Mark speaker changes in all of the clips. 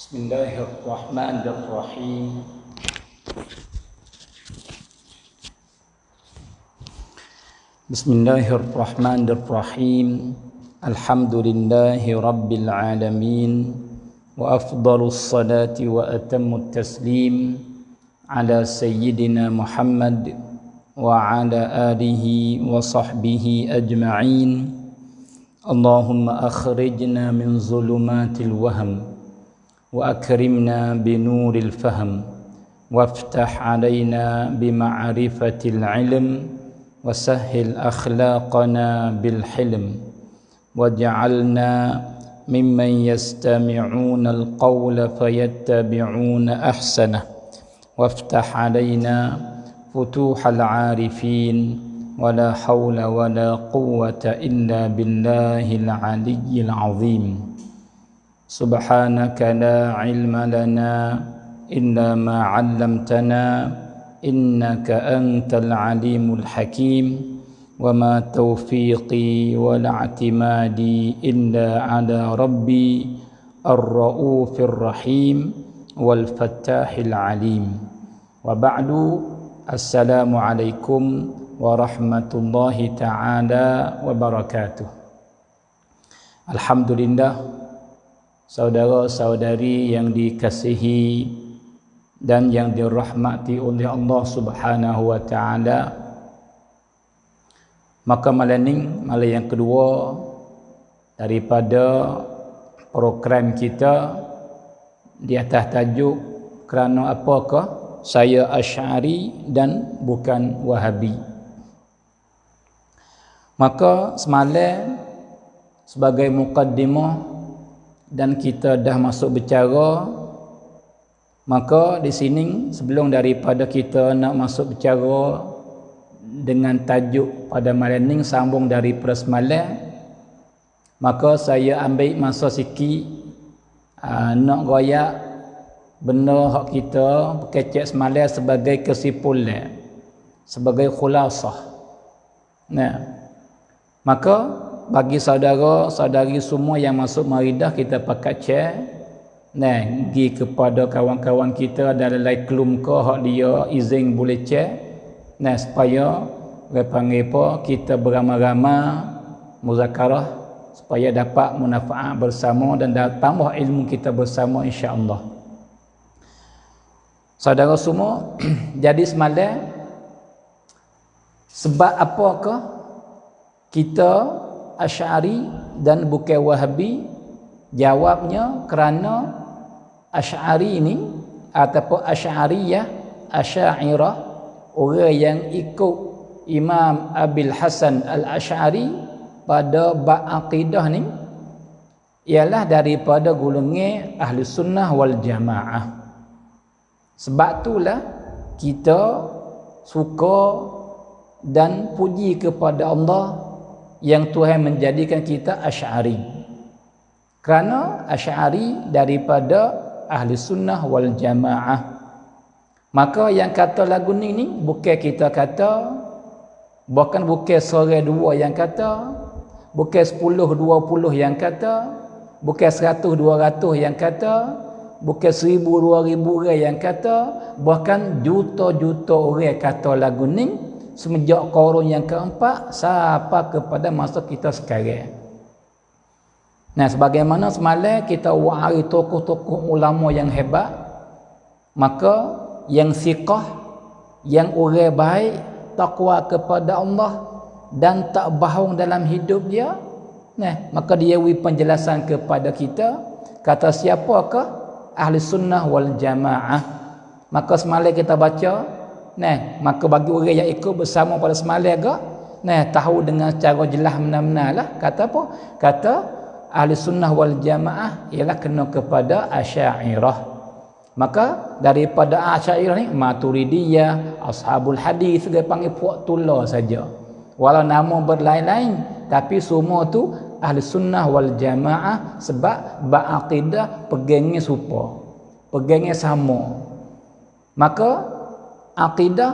Speaker 1: Bismillahirrahmanirrahim. Bismillahirrahmanirrahim. Alhamdulillahi rabbil alamin. Wa afdalus salati wa atammut taslim ala sayyidina Muhammad wa ala alihi wa sahbihi ajma'in. Allahumma akhrijna min zulumatil wahm وأكرمنا بنور الفهم وافتح علينا بمعرفة العلم وسهل أخلاقنا بالحلم واجعلنا ممن يستمعون القول فيتبعون أحسنه وافتح علينا فتوح العارفين ولا حول ولا قوة إلا بالله العلي العظيم. Subhanaka la ilma lana illa ma 'allamtana innaka antal alimul hakim wa ma taufiqi wa la i'timadi illa 'ala rabbi ar-raufir rahim wal fattahil alim. Wa ba'du, assalamu alaikum warahmatullahi ta'ala wabarakatuh. Alhamdulillah, saudara-saudari yang dikasihi dan yang dirahmati oleh Allah Subhanahu wa taala, maka malam yang kedua daripada program kita di atas tajuk kerana apakah saya Asy'ari dan bukan Wahabi. Maka semalam sebagai mukaddimah dan kita dah masuk bicara, maka di sini sebelum daripada kita nak masuk bicara dengan tajuk pada malam ni sambung daripada semalam, maka saya ambil masa sikit nak royak benda hak kita kecek semalam sebagai kesimpulan, sebagai khulasah. Nah, maka bagi saudara-saudari semua yang masuk maridah, kita pakai cek pergi kepada kawan-kawan kita dalam klum ke hak dia izin boleh cek supaya panggil apa kita beramai-ramai muzakarah supaya dapat manfaat bersama dan tambah ilmu kita bersama insya-Allah. Saudara semua, jadi semalam sebab apakah kita Asy'ari dan bukan Wahabi? Jawabnya kerana Asy'ari ini ataupun Asy'ariyah, Asy'ariyah, orang yang ikut Imam Abil Hasan Al-Asy'ari pada bab akidah ni ialah daripada golongan Ahli Sunnah wal Jamaah. Sebab itulah kita suka dan puji kepada Allah yang Tuhan menjadikan kita Asy'ari. Kerana Asy'ari daripada Ahli Sunnah wal Jamaah. Maka yang kata lagu ni bukan kita kata, bukan seorang dua yang kata, bukan 10-20 yang kata, bukan 100-200 yang kata, bukan 1000-2000 orang yang kata, bahkan juta-juta orang kata lagu ni semenjak qarun yang keempat sampai kepada masa kita sekarang. Nah, sebagaimana semalam kita wahai tokoh-tokoh ulama yang hebat, maka yang siqah, yang orang baik, takwa kepada Allah dan tak bohong dalam hidup dia, maka dia beri penjelasan kepada kita, kata siapakah Ahli Sunnah wal Jamaah. Maka semalam kita baca, maka bagi orang yang ikut bersama pada semalam agak, tahu dengan cara jelas benar-benar lah. Kata apa? Kata Ahli Sunnah wal Jamaah ialah kena kepada Asy'ariyah. Maka daripada Asy'ariyah ni Maturidiyah, Ashabul Hadis, dia panggil puak tula saja. Walau nama berlain-lain, tapi semua tu Ahli Sunnah wal Jamaah sebab bab akidah pegangnya serupa, pegangnya sama. Maka akidah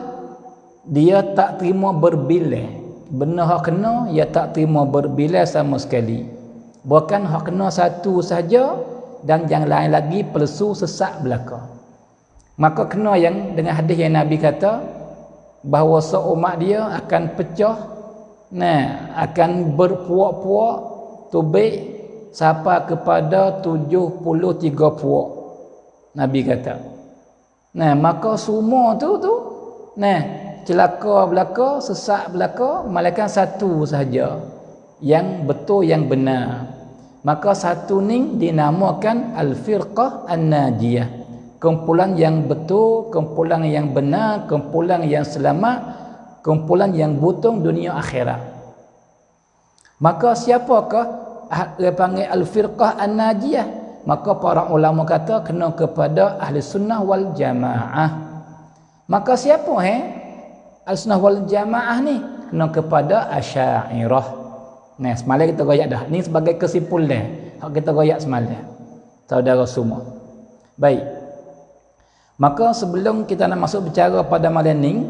Speaker 1: dia tak terima berbilih. Benar hak kena, ia tak terima berbilih sama sekali. Bukan hak kena satu saja, dan yang lain lagi palsu sesat belaka. Maka kena yang dengan hadis yang Nabi kata bahawa seumat dia akan pecah, akan berpuak-puak tubik sampai kepada 73 puak. Nabi kata. Maka semua tu celaka belaka, sesat belaka, malaikat satu sahaja yang betul, yang benar. Maka satu ni dinamakan al-firqah an-najiyah, kumpulan yang betul, kumpulan yang benar, kumpulan yang selamat, kumpulan yang buntung dunia akhirat. Maka siapakah dia panggil al-firqah an-najiyah? Maka para ulama kata kena kepada ahli sunnah wal jamaah. Maka siapa ahli sunnah wal jamaah ni? Kena kepada Asy'ariyah. Semalam kita goyak dah. Ni sebagai kesimpulan hak kita goyak semalam, saudara semua. Baik. Maka sebelum kita nak masuk bicara pada malam ni,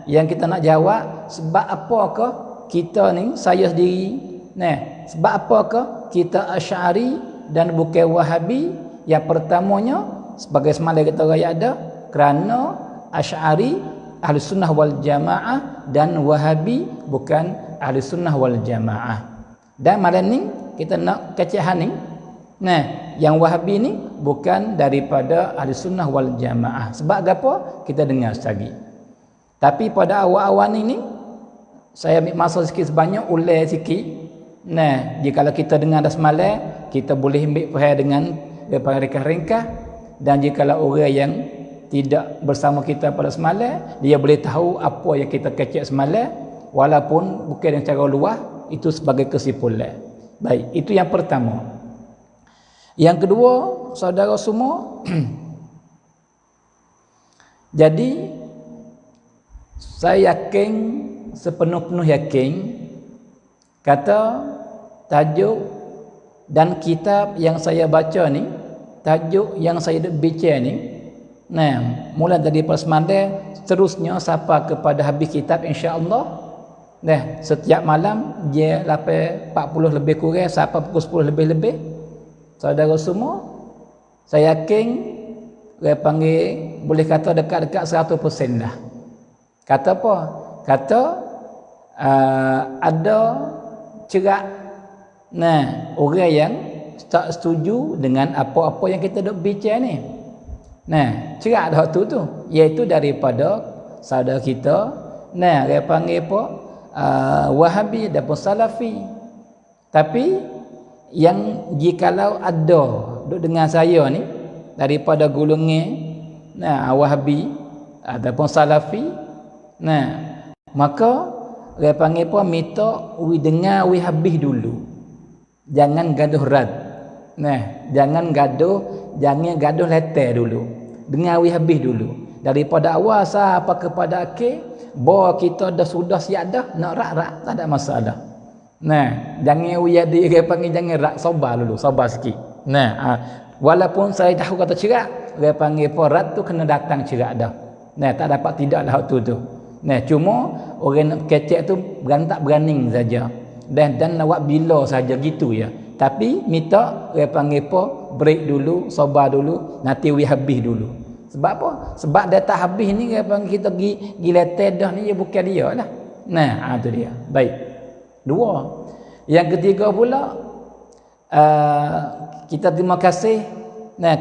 Speaker 1: yang kita nak jawab, sebab apakah kita ni, saya sendiri, sebab apakah kita Asy'ari dan bukan Wahabi? Yang pertamanya, sebagai semalam kita raya ada, kerana Asy'ari ahli sunnah wal jamaah dan Wahabi bukan ahli sunnah wal jamaah. Dan malam ni kita nak kecek ni, yang Wahabi ni bukan daripada ahli sunnah wal jamaah. Sebab apa? Kita dengar sekali. Tapi pada awal-awal ni saya ambil masa sikit sebanyak, ulai sikit. Jika kita dengar dah semalam, kita boleh ambil faham dengan ringkas-ringkas. Dan jika orang yang tidak bersama kita pada semalam, dia boleh tahu apa yang kita kecek semalam, walaupun bukan secara luas, itu sebagai kesimpulan. Baik, itu yang pertama. Yang kedua, saudara semua, jadi saya yakin, sepenuh-penuh yakin, kata tajuk dan kitab yang saya baca ni, tajuk yang saya baca ni, mulai dari semalam seterusnya sampai kepada habis kitab, insya-Allah. Setiap malam dia 8:40 lebih kurang sampai pukul 10 lebih. Saudara semua, saya yakin dia panggil, boleh kata dekat-dekat 100% dah. Kata apa? Kata ada cerak orang yang tak setuju dengan apa-apa yang kita duk bincang ni. Cerak dah tu iaitu daripada saudara kita, dia panggil apa? Wahabi dan Salafi. Tapi yang jikalau ada duk dengan saya ni daripada golongan Wahabi ataupun Salafi, maka dia panggil apa? Minta dengar habis dulu. Jangan gaduh rad. Jangan gaduh letter dulu. Dengar habis dulu. Daripada awal sampai kepada akhir, bahawa kita dah sudah siap dah nak rak-rak, tak ada masalah. Jangan dia panggil jangan rak, sabar dulu, sabar sikit. Walaupun saya tahu kata cerak, dia panggil apa? Rad tu kena datang cerak dah. Tak dapat tidak dah waktu tu. Cuma orang nak kecek tu berantak beraning saja. Dan nak bila saja gitu ya. Tapi minta dia panggil apa? Break dulu, sabar dulu, nanti habis dulu. Sebab apa? Sebab dia tak habis ni dia panggil kita pergi letter dah ni, dia bukan dia lah. Tu dia. Baik. Dua. Yang ketiga pula, kita terima kasih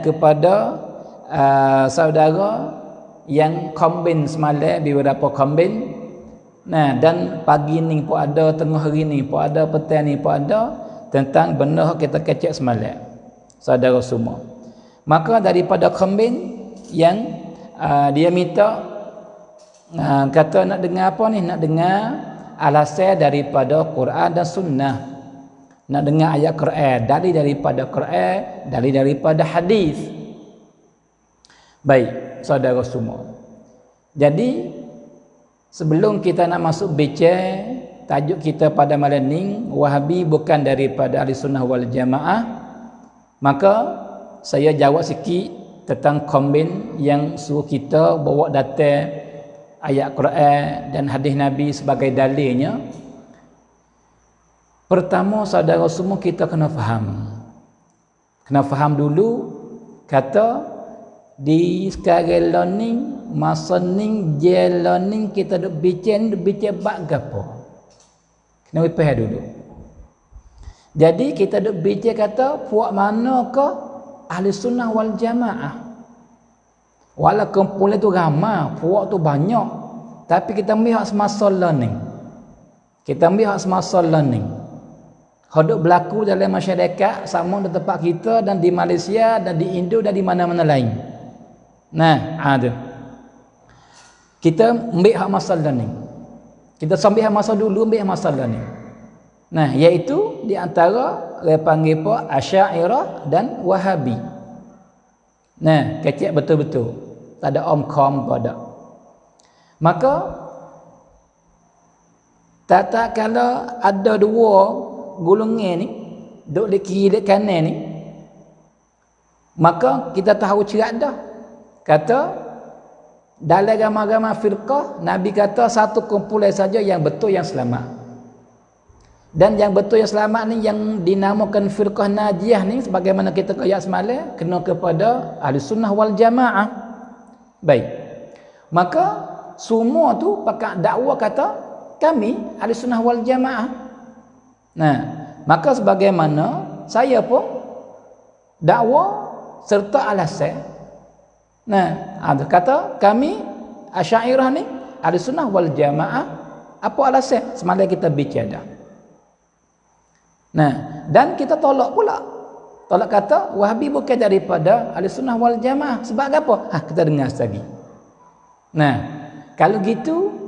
Speaker 1: kepada saudara yang kombin semalam, beberapa kombin. Dan pagi ni pun ada, tengah hari ni pun ada, petang ni pun ada, tentang benda kita kecek semalam, saudara semua. Maka daripada kombin yang dia minta, kata nak dengar apa ni? Nak dengar alasan daripada Quran dan Sunnah. Nak dengar ayat Quran, daripada Quran, daripada hadis. Baik, saudara semua. Jadi sebelum kita nak masuk bincang tajuk kita pada malam ni, Wahabi bukan daripada ahli sunnah wal jamaah, maka saya jawab sikit tentang kombin yang suruh kita bawa data ayat Quran dan hadis Nabi sebagai dalilnya. Pertama, saudara semua, kita kena faham Kena faham dulu kata di sekarang learning, masa ni je learning kita duk bincang bab gapo. Kena faham dulu. Jadi kita duk bincang kata puak manakah ahli sunnah wal jamaah. Walau kumpulan tu ramai, puak tu banyak, tapi kita ambil hak semasa learning. Kita ambil hak semasa learning. Hodok berlaku dalam masyarakat sama di tempat kita dan di Malaysia dan di Indo dan di mana-mana lain. Nah, ada. Kita ambil hak masa learning. Kita sambil hak masa dulu, ambil hak masa learning. Nah, iaitu di antara dia panggil apa? Asy'ariyah dan Wahabi. Nah, kecek betul-betul. Tak ada om-kom pada. Maka tak kalau ada dua golongan ni duk di kiri di kanan ni, maka kita tahu cerak dah. Kata dalam agama-agama firqah, Nabi kata satu kumpulan saja yang betul yang selamat. Dan yang betul yang selamat ni yang dinamakan firqah najiyah ni, sebagaimana kita ayat semalam, kena kepada ahli sunnah wal jamaah. Baik. Maka semua tu pakai dakwah kata kami ahli sunnah wal jamaah. Nah, maka sebagaimana saya pun dakwah serta alasan. Nah, ada kata kami Asy'ariyah ni ahli sunnah wal jamaah. Apa alasan? Semalam kita bicara. Nah, dan kita tolak pula. Tolak kata Wahabi bukan daripada ahli sunnah wal jamaah. Sebab apa? Kita dengar lagi. Nah, kalau gitu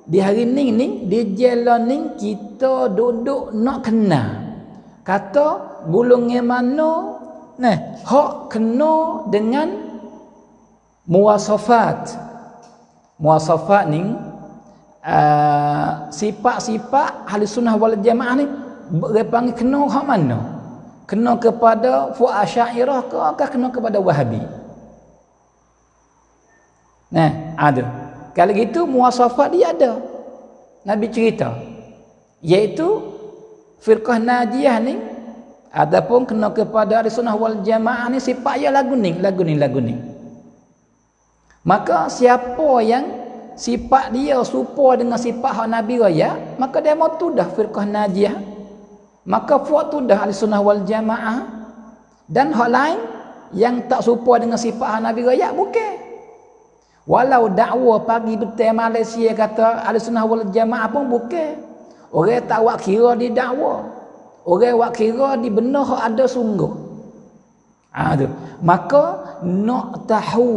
Speaker 1: di hari ni di jalan ni kita duduk nak kenal kata golongan mana nah hak kena dengan muwasafat ni sifat-sifat ahli sunnah wal jamaah ni dia panggil kena hak mana? Kena kepada Asy'ariyah ke kena kepada Wahabi? Nah, ada. Kalau gitu muwasafat dia ada. Nabi cerita. Iaitu firqah najiyah ni adapun kena kepada ahli sunnah wal jamaah ni sifat dia lagu ni. Maka siapa yang sifat dia serupa dengan sifat hak Nabi raya, maka dia mau tudah firqah najiyah. Maka puak tu dah ahli sunnah wal jamaah. Dan hak lain yang tak serupa dengan sifat Nabi raya bukan. Walau dakwah pagi betul Malaysia kata ahli sunnah wal jamaah pun bukan. Orang tak wak kira di dakwah. Orang wak kira di benar hak ada sungguh. Maka nak tahu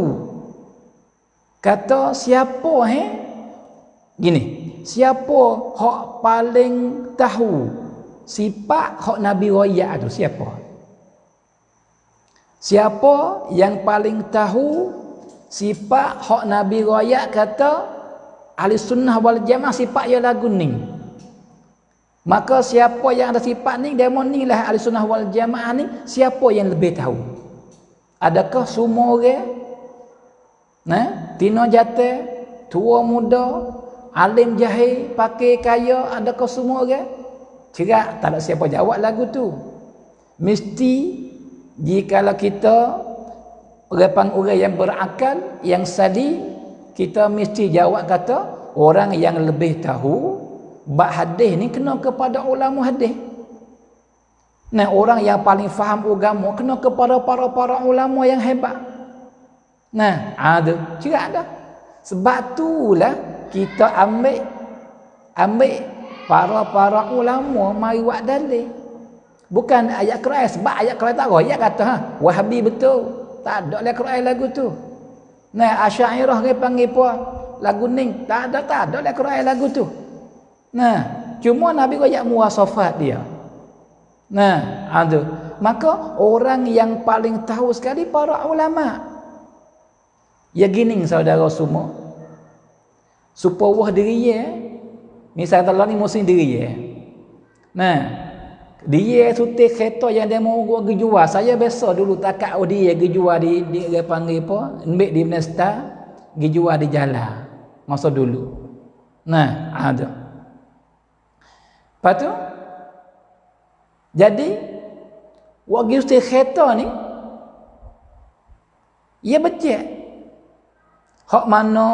Speaker 1: kata siapa gini, siapa hak paling tahu sifat hak Nabi raya tu siapa? Siapa yang paling tahu sifat hak Nabi raya kata ahli sunnah wal jamaah sifat dia lagu ni. Maka siapa yang ada sifat ni, demo ni lah ahli sunnah wal jamaah ni, siapa yang lebih tahu? Adakah semua orang? Tino jatuh, tua muda, alim jahil, pakai kaya, adakah semua orang? Cerak, tak ada siapa jawab lagu tu. Mesti jikalau kita orang yang berakal, yang sadi, kita mesti jawab kata orang yang lebih tahu bab hadis ni kena kepada ulama hadis. Nah, orang yang paling faham agama kena kepada para ulama yang hebat. Nah, ada cerak dah. Sebab itulah kita ambil para ulama mari buat dalil. Bukan ayat Quran, sebab ayat Quran tak royak kata Wahabi betul. Tak ada dalam Quran lagu tu. Nah, Asy'ariyah dia panggil apa? Lagu ni tak ada dalam Quran lagu tu. Nah, cuma Nabi royak muwasafat dia. Nah, ada. Maka orang yang paling tahu sekali para ulama. Ya gini saudara semua. Supaya diri misal Allah ni musim diri Nah, dia sutik kereta yang dia mau pergi jual. Saya biasa dulu takat dia pergi jual di dia panggil apa? Ambil di Nesta, pergi jual di jalan. Masa dulu. Nah, ada. Lepas tu jadi Wagi ustaz kereta ni ia becek. Hak mana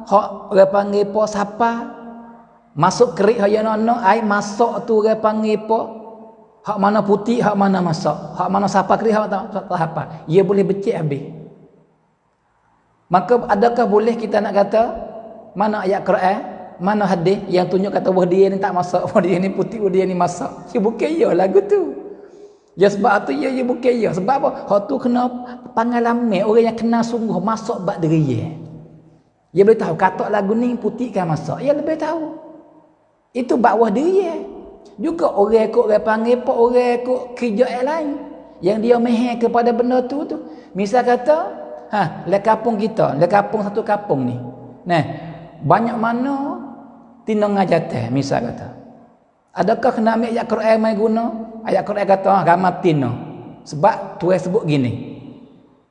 Speaker 1: hak orang panggil apa siapa masuk kerik haya nak ai masuk tu orang panggil apa hak mana putih hak mana masuk hak mana siapa kerik hak tak apa ia boleh becek habis. Maka adakah boleh kita nak kata mana ayat Quran mana hadis yang tunjuk kata wah dia ni tak masuk wah dia ni putih wah dia ni masuk dia bukan ya lagu tu. Ya sebab tu ya bukan ya sebab apa hak tu kena pengalaman orang yang kenal sungguh masuk bab diri dia boleh tahu kata lagu ni putih kan masuk dia lebih tahu. Itu bakwah dia. Juga orang ikut orang panggil apa orang ikut kerja yang lain yang dia meher kepada benda tu. Misal kata, le kampung kita, le kampung satu kampung ni. Nah, banyak mana tina ngajatan misal kata. Adakah kena ambil ayat Quran mai guna? Ayat Quran kata gamar tina. Sebab Tuhan sebut gini.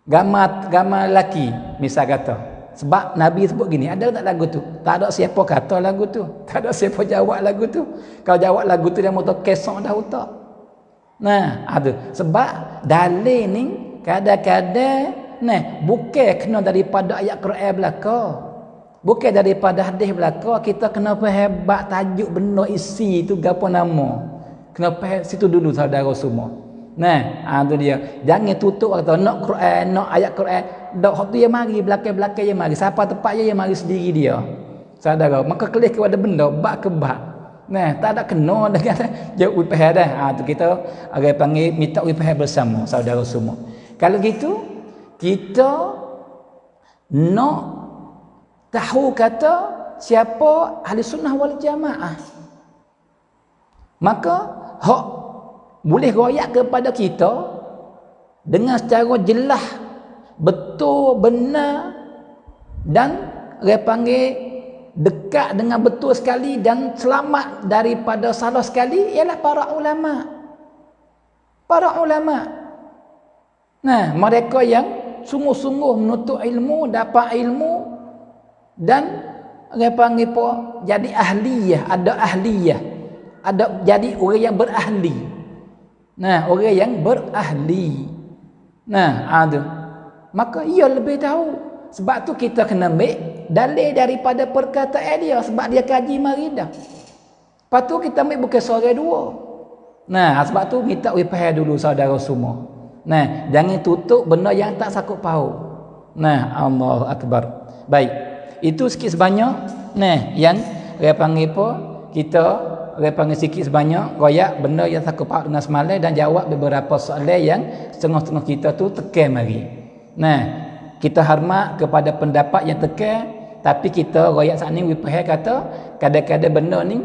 Speaker 1: Gamar lelaki misal kata. Sebab Nabi sebut gini, ada tak lagu tu? Tak ada siapa kata lagu tu. Tak ada siapa jawab lagu tu. Kalau jawab lagu tu dia motor kesok dah utak. Nah, ada. Sebab dalil ni kadang-kadang bukan kena daripada ayat Quran belaka. Bukan daripada hadis belaka, kita kena faham bab tajuk benda isi tu gapo nama. Kena faham situ dulu saudara semua. Nah, tu dia. Jangan tutup kata nak Quran, nak ayat Quran. Dak hak tu dia mari belakang-belakang dia mari. Siapa tempat dia mari sendiri dia. Saudara, maka kelih kepada benda bab ke bab. Nah, tak ada kena dengan dia upah dah. Tu kita orang panggil minta upah bersama saudara semua. Kalau gitu kita nak tahu kata siapa ahli sunnah wal jamaah. Maka hak boleh royak kepada kita dengan secara jelas, betul, benar dan orang panggil dekat dengan betul sekali dan selamat daripada salah sekali ialah para ulama. Para ulama. Nah, mereka yang sungguh-sungguh menuntut ilmu, dapat ilmu dan orang panggil apa? Jadi ahliyah, ada ahliyah. Ada jadi orang yang berahli. Nah, orang yang berahli. Nah, ada. Maka ia lebih tahu. Sebab tu kita kena ambil dalil daripada perkataan dia. Sebab dia kaji mari dah. Lepas tu kita ambil bukan seorang dua. Nah, sebab tu minta wipah dulu saudara semua. Nah, jangan tutup benda yang tak sakut paut. Nah, Allahu Akbar. Baik. Itu sikit sebanyak. Nah, yang dia panggil apa? Kita orang panggil sikit sebanyak royak benda yang sakut paut dengan semalam dan jawab beberapa soalan yang setengah-setengah kita tu tekan mari. Nah, kita hormat kepada pendapat yang tekan tapi kita royak saat ni wipah kata kadang-kadang benda ni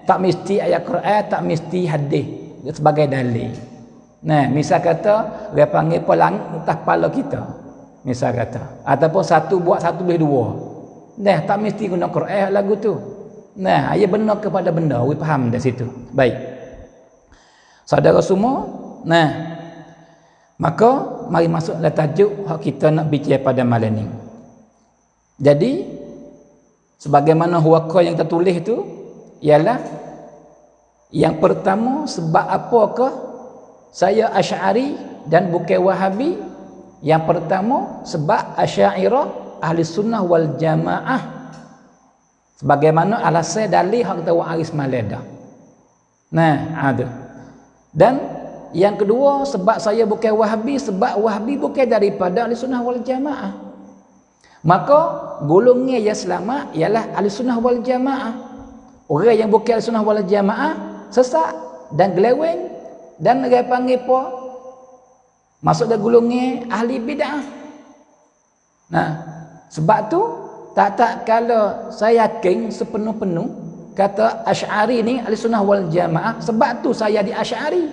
Speaker 1: tak mesti ayat Quran, tak mesti hadis sebagai dalil. Nah, misal kata orang panggil apa langit atas kepala kita. Misal kata ataupun satu buat satu boleh dua. Nah, tak mesti guna Quran lagu tu. Nah, ia benar kepada benda, we faham dari situ. Baik. Saudara semua, nah, maka mari masuk dalam tajuk hak kita nak bincang pada malam ni. Jadi, sebagaimana huwaqa yang tertulis itu ialah yang pertama sebab apakah saya Asy'ari dan bukan Wahabi? Yang pertama sebab Asy'ariyah ahli sunnah wal jamaah. Sebagaimana alasan dalil hak kita aris malam dah. Nah, ada. Dan yang kedua sebab saya bukan Wahabi, sebab Wahabi bukan daripada ahli sunnah wal jamaah. Maka golongan yang selamat ialah ahli sunnah wal jamaah. Orang yang bukan ahli sunnah wal jamaah sesat dan geleweng dan orang panggil apa? Masuk dalam golongan ahli bid'ah. Nah, sebab tu tak kalau saya yakin sepenuh-penuh kata Asy'ari ni ahli sunnah wal jamaah, sebab tu saya di Asy'ari.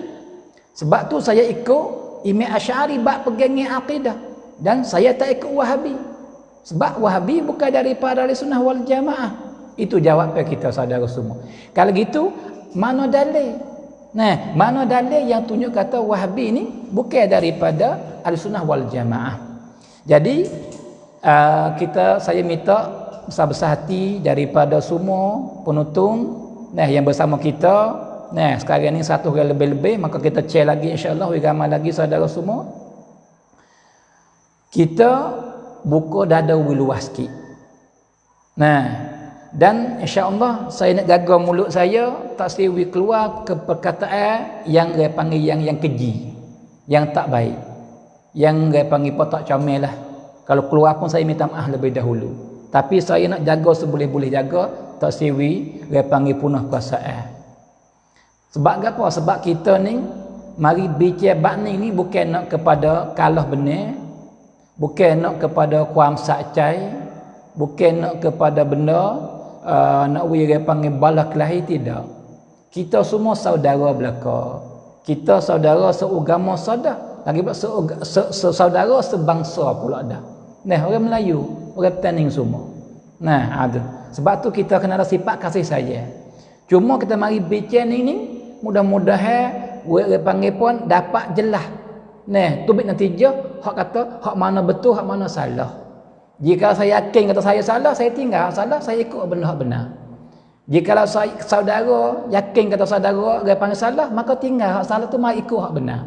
Speaker 1: Sebab tu saya ikut Imam Asy'ari bab pegangan akidah dan saya tak ikut Wahabi. Sebab Wahabi bukan daripada ahli sunnah wal jamaah. Itu jawapan kita saudara semua. Kalau gitu mana dalil? Nah, mana dalil yang tunjuk kata Wahabi ni bukan daripada ahli sunnah wal jamaah? Jadi saya minta besar-besar hati daripada semua penonton yang bersama kita Nah, sekarang ni 1 orang lebih-lebih, maka kita share lagi insya-Allah, ramai lagi saudara semua. Kita buka dada luas sikit. Nah, dan insya-Allah saya nak jaga mulut saya tak sewi keluar ke perkataan yang dia panggil yang keji, yang tak baik, yang dia panggil tak comel lah. Kalau keluar pun saya minta maaf lebih dahulu. Tapi saya nak jaga seboleh-boleh jaga, tak sewi dia panggil punah perasaan. Sebab apa? Sebab kita ni mari bicara bab ni bukan nak kepada kalah benar, bukan nak kepada kuam sakcai, bukan nak kepada benda nak dia panggil bala kelahi, tidak. Kita semua saudara belaka. Kita saudara seagama saudara, lagi saudara sebangsa pula dah. Nah, orang Melayu, orang Petani semua. Nah, ada. Sebab tu kita kena ada sifat kasih sayang. Cuma kita mari bicara ni mudah-mudahan orang panggil pun dapat jelas. Nah, tu bit natijah hak kata hak mana betul, hak mana salah. Jika saya yakin kata saya salah, saya tinggal salah, saya ikut benda hak benar. Jika saudara yakin kata saudara dia panggil salah, maka tinggal hak salah tu mai ikut hak benar.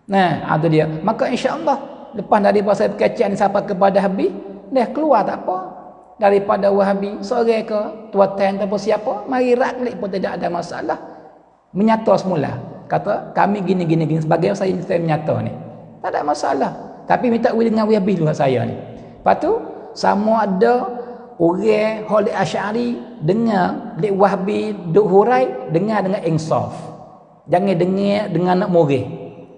Speaker 1: Nah, ada dia. Maka insya-Allah lepas daripada saya berkecak ni sampai kepada habis, dah keluar tak apa. Daripada Wahabi, seorang ke tuan-tuan ataupun siapa, mari raklik pun tidak ada masalah. Menyata semula. Kata kami gini sebagai saya menyata ni. Tak ada masalah. Tapi minta dengan Wahabi dulu saya ni. Lepas tu sama ada orang hol Asy'ari dengar lek Wahabi duk hurai, dengar dengan insaf. Jangan dengar dengan nak moreh.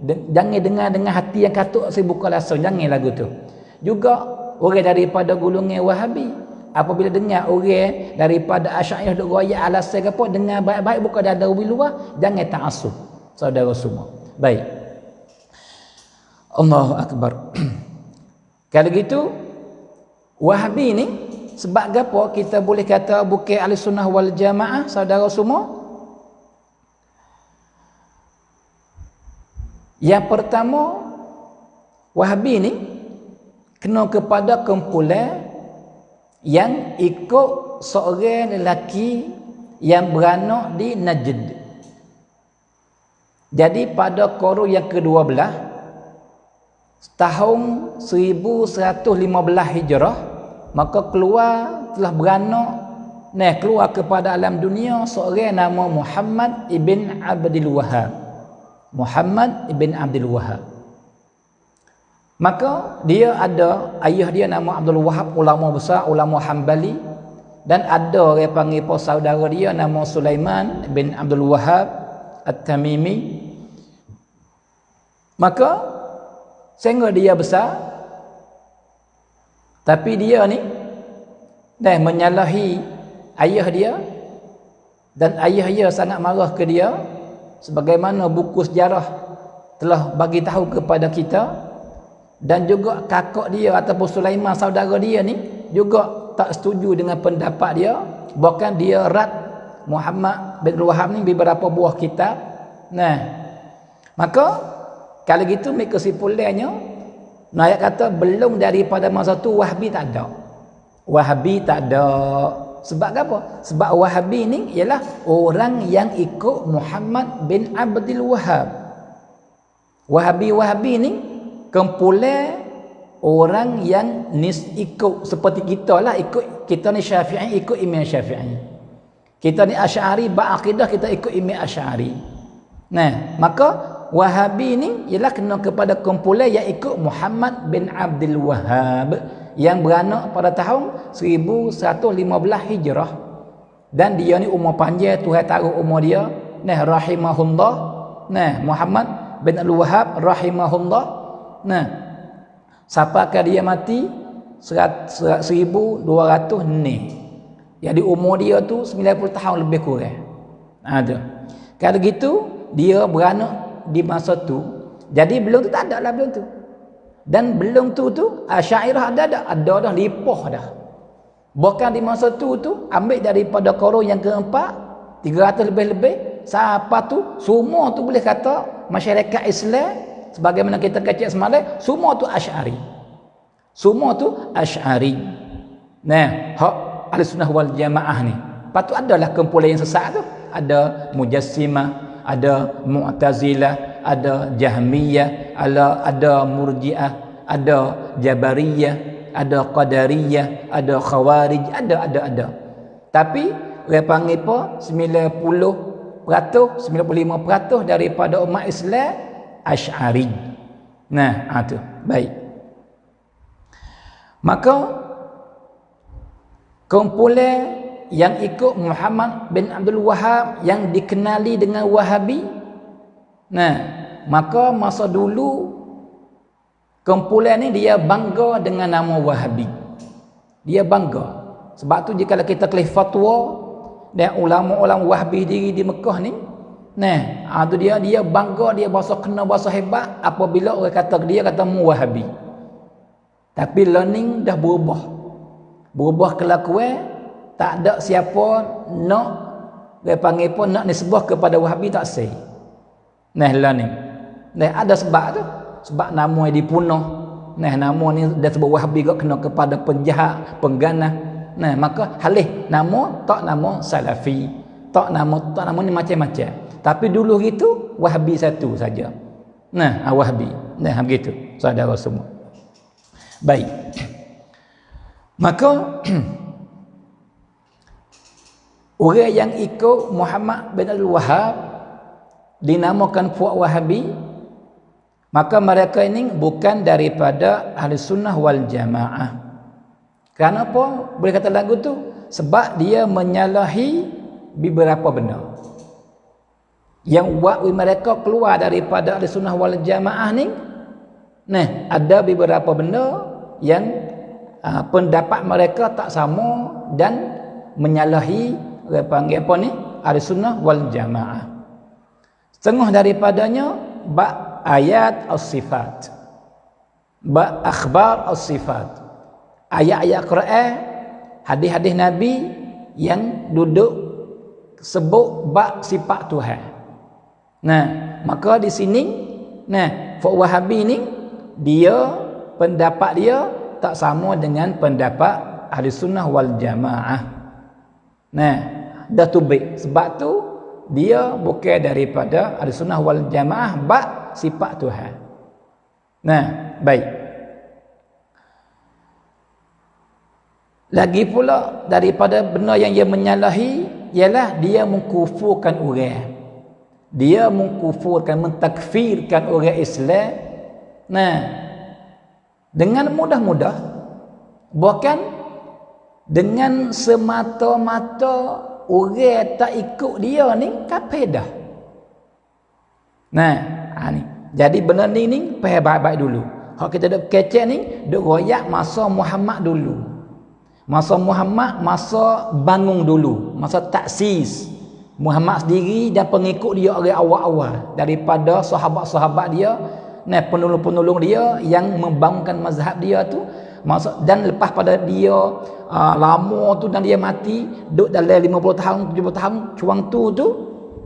Speaker 1: Jangan dengar dengan hati yang katuk saya buka langsung, jangan lagu tu. Juga orang daripada golongan Wahabi apabila dengar orang daripada Asy'ariyah duk royak alasan apa, dengar baik-baik buka dada ubi luar, jangan ta'assub saudara semua. Baik. Allahu akbar. Kalau gitu Wahabi ni sebab apa kita boleh kata bukan ahli sunnah wal jamaah saudara semua? Yang pertama, Wahabi ni kena kepada kumpulan yang ikut seorang lelaki yang beranak di Najd. Jadi pada qurun yang ke-12 tahun 1115 Hijrah, maka telah beranak keluar kepada alam dunia seorang nama Muhammad ibn Abdul Wahhab. Muhammad ibn Abdul Wahhab. Maka dia ada ayah dia nama Abdul Wahhab, ulama besar, ulama Hambali, dan ada orang panggil saudara dia nama Sulaiman bin Abdul Wahhab At-Tamimi. Maka sehingga dia besar, tapi dia ni dah menyalahi ayah dia, dan ayah dia sangat marah ke dia, sebagaimana buku sejarah telah bagi tahu kepada kita. Dan juga kakak dia ataupun Sulaiman saudara dia ni juga tak setuju dengan pendapat dia, bahkan dia rad Muhammad bin Wahhab ni beberapa buah kitab. Nah, maka kalau gitu make kesimpulannya, ayat kata belum daripada masa tu Wahabi tak ada. Wahabi tak ada. Sebab apa? Sebab Wahabi ni ialah orang yang ikut Muhammad bin Abdul Wahhab. Wahabi ni kumpulan orang yang ikut seperti kita lah, ikut kita ni Syafi'i, ikut Imam Syafi'i. Kita ni Asy'ari, berakidah kita ikut Imam Asy'ari. Nah, maka Wahabi ni ialah kena kepada kumpulan yang ikut Muhammad bin Abdul Wahhab yang beranak pada tahun 1115 Hijrah. Dan dia ni umur panjang, Tuhan taruh umur dia, rahimahullah. Muhammad bin Abdul Wahhab rahimahullah. Sampai dia mati 1200 ni. Jadi umur dia tu 90 tahun lebih kurang. Ada. Kalau gitu dia beranak di masa tu. Jadi belum tu tak ada lah belum tu. Dan belum tu Asy'ariyah ada dah lipah dah. Bahkan di masa tu ambil daripada qurun yang keempat 300 lebih siapa tu semua tu boleh kata masyarakat Islam sebagaimana kita kecek semalam, semua tu Asy'ari. Semua tu Asy'ari. Hak Ahlussunnah wal Jamaah ni. Lepas tu adalah kumpulan yang sesat tu. ada Mujassimah, ada Mu'tazilah, ada Jahmiyah, ada Murji'ah, ada Jabariyah, ada Qadariyah, ada Khawarij, ada. Tapi dia panggil apa? 95% daripada umat Islam Asy'ari. Nah, tu. Baik. Maka kumpulan yang ikut Muhammad bin Abdul Wahhab yang dikenali dengan Wahabi. Nah, maka masa dulu kumpulan ni dia bangga dengan nama Wahabi. Dia bangga. Sebab tu jika kita kelih fatwa dan ulama-ulama Wahabi diri di Mekah ni, nah, tu dia bangga, dia kena bahasa hebat apabila orang kata dia kata mu Wahabi. Tapi learning dah berubah kelakuan, tak ada siapa nak dia panggil pun nak nisbah kepada Wahabi, tak say. Nah, learning. Nah, ada sebab tu. Sebab nama yang dipunah. Nah, nama ni dah sebab Wahabi kau kena kepada penjahat, pengganah. Nah, maka halih nama tak nama Salafi, tak nama ni macam-macam. Tapi dulu gitu Wahabi satu saja. Nah, Wahabi. Nah, begitu saudara semua. Baik. Maka orang yang ikut Muhammad bin Abdul Wahhab dinamakan puak Wahabi, maka mereka ini bukan daripada Ahli Sunnah wal Jamaah. Kenapa boleh kata lagu tu? Sebab dia menyalahi beberapa benda. Yang buat mereka keluar daripada Ahli Sunnah wal Jamaah ni, nah, ada beberapa benda yang pendapat mereka tak sama dan menyalahi orang panggil apa ni? Ahli Sunnah wal Jamaah. Setengah daripadanya bab ayat as-sifat, bab akhbar as-sifat, ayat-ayat Quran, hadis-hadis Nabi yang duduk sebut bab sifat Tuhan. Nah, maka di sini, nah, Wahabi ni dia pendapat dia tak sama dengan pendapat Ahli Sunnah wal Jamaah. Nah, dah tubik. Sebab tu dia bukan daripada Ahli Sunnah wal Jamaah bab sifat Tuhan. Nah, baik. Lagi pula daripada benda yang dia menyalahi ialah dia mengkufurkan orang. Dia mengkufurkan, mentakfirkan orang Islam. Nah, dengan mudah-mudah, bukan dengan semata-mata orang tak ikut dia ni kafir dah. Nah, ni. Jadi benda ni faham baik-baik dulu. Hak kita duk kecek ni duk royak masa Muhammad dulu. Masa Muhammad, masa bangun dulu, masa taksis. Muhammad sendiri dan pengikut dia dari awal-awal, daripada sahabat-sahabat dia, nah, penolong-penolong dia yang membangunkan mazhab dia tu, dan lepas pada dia lama tu dan dia mati, duduk dalam 50 tahun, 70 tahun cuang tu.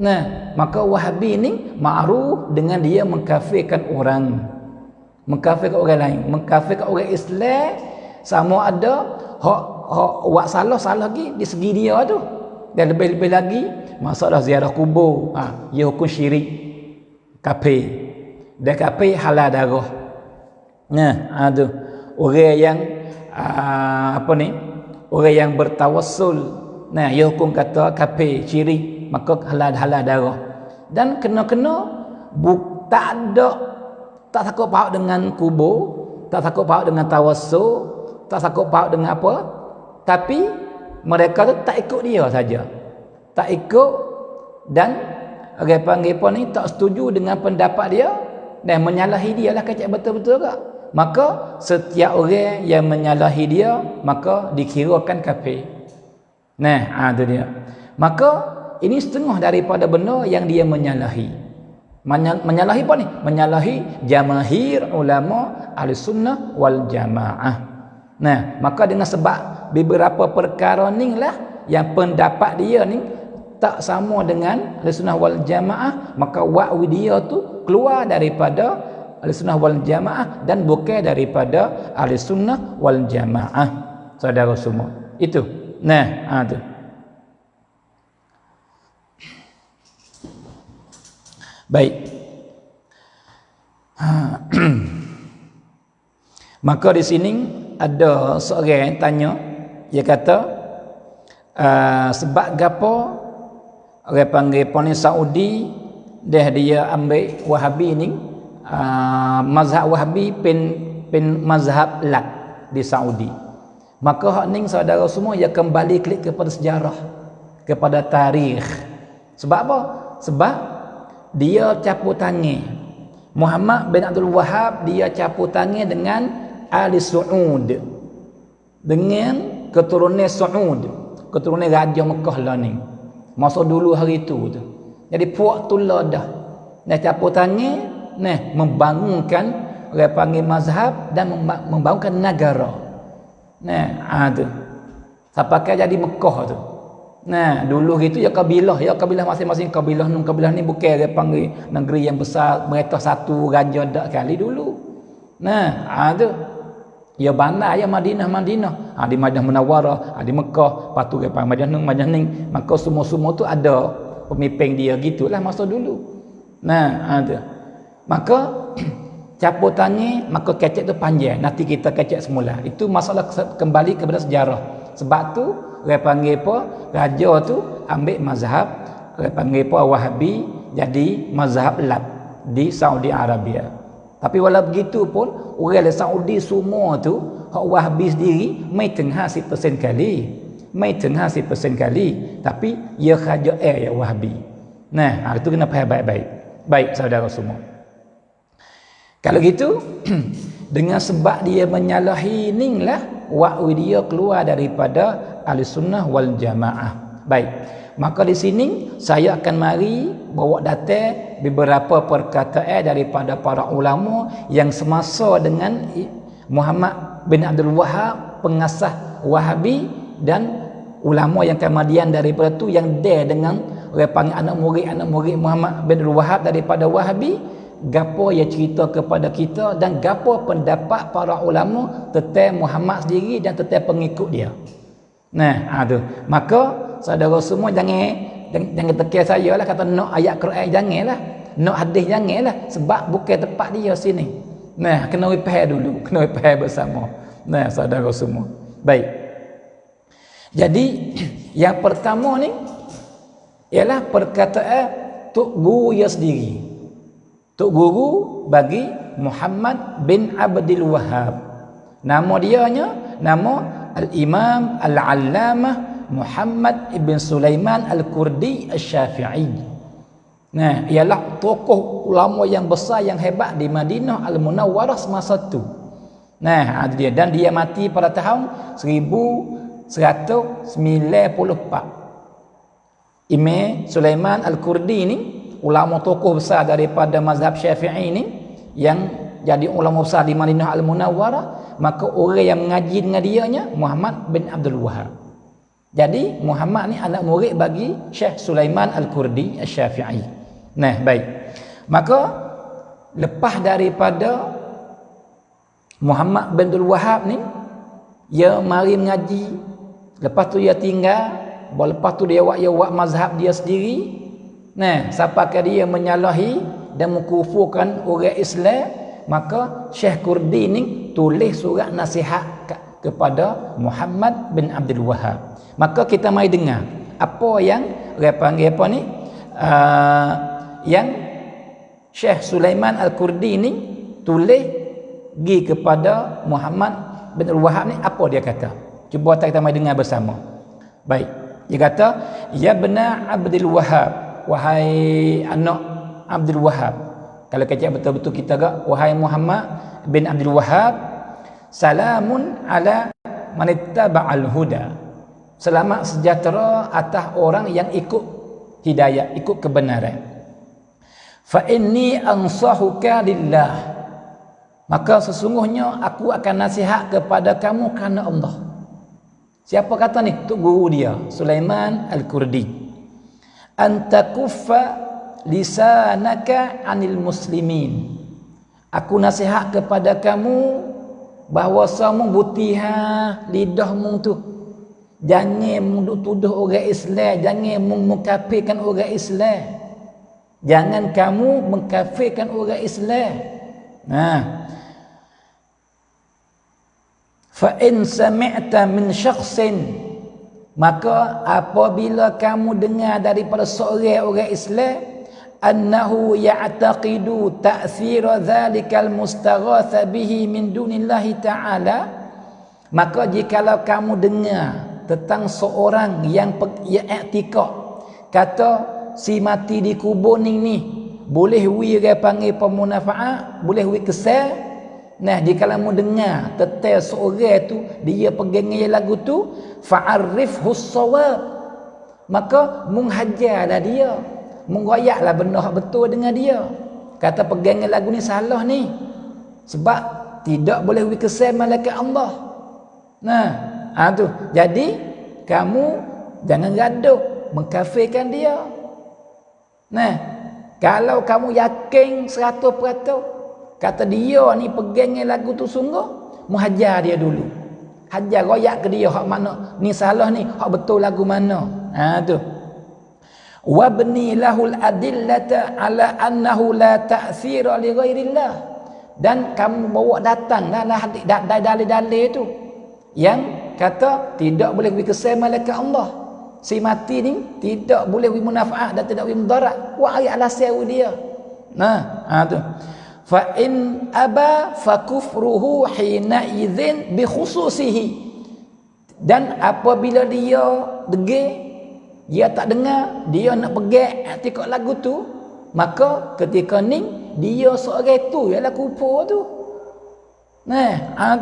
Speaker 1: Nah, maka Wahabi ni ma'ruf dengan dia mengkafirkan orang, mengkafirkan orang lain, mengkafirkan orang Islam, sama ada hak buat salah lagi di segi dia tu, dan lebih-lebih lagi masalah ziarah kubur, ia hukum syirik, kafir, dan kafir halal darah. Nah, tu orang yang orang yang bertawassul, nah, ia hukum kata kafir, syirik, maka halal darah. Dan kena-kena tak takut paut dengan kubur, tak takut paut dengan tawassul, tak takut paut dengan apa, tapi mereka tu tak ikut dia saja, tak ikut, dan orang panggil apa ni, tak setuju dengan pendapat dia dan menyalahi dia lah, kecek betul-betul ke. Maka setiap orang yang menyalahi dia maka dikirakan kafir. Nah, tu dia. Maka ini setengah daripada benda yang dia menyalahi. Menyalahi apa ni? Menyalahi jamahir ulama Ahli Sunnah wal Jamaah. Nah, maka dengan sebab beberapa perkara ni lah yang pendapat dia ni tak sama dengan Ahli Sunnah wal Jamaah, maka wa'wi dia tu keluar daripada Ahli Sunnah wal Jamaah dan bukan daripada Ahli Sunnah wal Jamaah. Saudara semua. Itu. Nah, tu. Baik. Maka di sini ada seorang yang tanya, dia kata sebab gapo orang panggil polis Saudi dia ambil Wahabi ni, mazhab Wahabi pen mazhab lat di Saudi. Maka hak ning saudara semua ia kembali klik kepada sejarah, kepada tarikh. Sebab apa? Sebab dia campur tangan. Muhammad bin Abdul Wahhab dia campur tangan dengan ahli Saud, dengan keturunan Saud, keturunan Raja Mekah lah ni. Masa dulu hari tu. Jadi puak tu lah dah. Nah campur tangan, nah membangunkan orang panggil mazhab dan membangunkan negara. Nah, tu. Sampai jadi Mekah tu. Nah, dulu gitu ya kabilah masing-masing kabilah ni bukan orang panggil negeri yang besar, mereka satu raja dak kali dulu. Nah, tu. Ya bandar ya Madinah. Di Madinah Munawwarah, di Mekah, patu ke Madinah ni, maka semua tu ada pemimpin dia gitulah masa dulu. Nah, tu. Maka campur tangan, maka kecek tu panjang. Nanti kita kecek semula. Itu masalah kembali kepada sejarah. Sebab tu orang panggil apa? Raja tu ambil mazhab, orang panggil apa? Wahabi jadi mazhab lat di Saudi Arabia. Tapi walau begitu pun orang Saudi semua tu hak Wahabi sendiri mai tengah 10% kali. Tapi ia khaja ya Wahabi. Nah, itu kena faham baik-baik. Baik saudara semua. Kalau gitu dengan sebab dia menyalahi inilah waktu dia keluar daripada Ahlussunnah wal Jamaah. Baik. Maka di sini saya akan mari bawa data beberapa perkataan daripada para ulama yang semasa dengan Muhammad bin Abdul Wahhab, pengasas Wahabi, dan ulama yang kemudian daripada tu yang dia dengan orang panggil anak murid Muhammad bin Abdul Wahhab daripada Wahabi. Gapo ia cerita kepada kita dan gapo pendapat para ulama tentang Muhammad sendiri dan tentang pengikut dia. Nah, tu. Maka saudara semua jangan tekan saya lah kata nak ayat Quran janganlah, nak hadis janganlah, sebab bukan tempat dia sini. Nah, kena faham dulu, kena faham bersama. Nah, saudara semua. Baik. Jadi yang pertama ni ialah perkataan tok guru dia sendiri. Tok guru bagi Muhammad bin Abdul Wahhab. Nama dianya nama Al-Imam Al-Allamah Muhammad ibn Sulaiman Al-Kurdi Asy-Syafi'i. Nah, ialah tokoh ulama yang besar yang hebat di Madinah Al-Munawwarah semasa itu. Nah, dia dan dia mati pada tahun 1194. Imam Sulaiman Al-Kurdi ni ulama tokoh besar daripada mazhab Syafi'i ni yang jadi ulama besar di Madinah Al-Munawwarah, maka orang yang mengaji dengan dianya Muhammad bin Abdul Wahhab. Jadi Muhammad ni anak murid bagi Syekh Sulaiman Al-Kurdi Asy-Syafi'i. Nah, baik. Maka lepas daripada Muhammad bin Abdul Wahhab ni dia mari mengaji, lepas tu dia tinggal, lepas tu dia buat mazhab dia sendiri. Nah, sampai dia menyalahi dan mengkufurkan orang Islam, maka Syekh Kurdi ni tulis surat nasihat kepada Muhammad bin Abdul Wahhab. Maka kita mari dengar apa yang orang panggil apa ni yang Syekh Sulaiman Al-Kurdi ni tulis gi kepada Muhammad bin Abdul Wahhab ni, apa dia kata. Cuba kita mari dengar bersama. Baik. Dia kata, "Ya bna Abdul Wahhab, wahai anak Abdul Wahhab." Kalau kecek betul-betul kita gak, wahai Muhammad bin Abdul Wahhab, salamun ala man ittaba'al huda. Selamat sejahtera atas orang yang ikut hidayah, ikut kebenaran. Fa inni ansahuka lillah. Maka sesungguhnya aku akan nasihat kepada kamu kerana Allah. Siapa kata ni? Tu guru dia, Sulaiman Al-Kurdi. Antakuffa lisanaka anil muslimin. Aku nasihat kepada kamu bahawa kamu butiha lidahmu tu jangan menduk tuduh orang Islam, jangan mengkafirkan orang Islam. Jangan kamu mengkafirkan orang Islam. Fa in sami'ta min syakhsin, maka apabila kamu dengar daripada seorang orang Islam annahu ya'taqidu ta'thira dhalikal mustaghatha bihi min dunillahi ta'ala, maka jikalau kamu dengar tentang seorang yang i'tikad kata si mati di kubur ni boleh wi orang panggil pemunafaat, boleh wi kesal. Nah, jikalau kamu dengar tentang seorang tu dia pegang lagu tu, fa'arifhu as-shawab, maka menghajarlah dia, mengoyaklah benda hak betul dengan dia. Kata pegang lagu ni salah ni, sebab tidak boleh wikesal malaikat Allah. Tu. Jadi kamu jangan gaduh mengkafirkan dia. Kalau kamu yakin 100% kata dia ni pegang lagu tu sungguh, muhajar dia dulu. Hajar royak ke dia hak mana ni salah ni, hak betul lagu mana. Tu. Wabni lahul adillata ala annahu la ta'thira li ghairillah, dan kamu bawa datanglah dalil-dalil tu yang kata tidak boleh wikesal malaikat Allah. Si mati ni tidak boleh wimunafaat dan tidak wimudarat. Wa ayat alasan dia. Tu. Fa in aba fa kufruhu hina idzin bi khususihi, dan apabila dia degil, dia tak dengar, dia nak pegang i'tikad lagu tu, maka ketika ni dia seorang tu ialah kufur tu.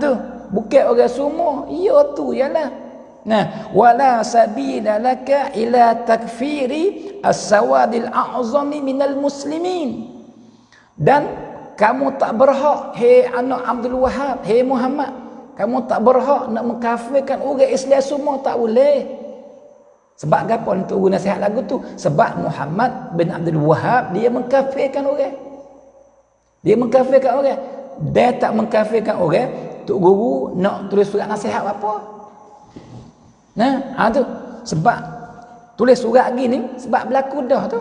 Speaker 1: Tu bukan orang semua, ia tu ialah. Wala sabila laka ila takfiri as-sawadil a'zami minal muslimin, dan kamu tak berhak, hei anak Abdul Wahab, hei Muhammad, kamu tak berhak nak mengkafirkan orang Islam semua, tak boleh. Sebab apa untuk guna nasihat lagu tu? Sebab Muhammad bin Abdul Wahab dia mengkafirkan orang. Dia mengkafirkan orang. Dia tak mengkafirkan orang, tok guru nak tulis surat nasihat apa? Tu. Sebab tulis surat gini sebab berlaku dah tu.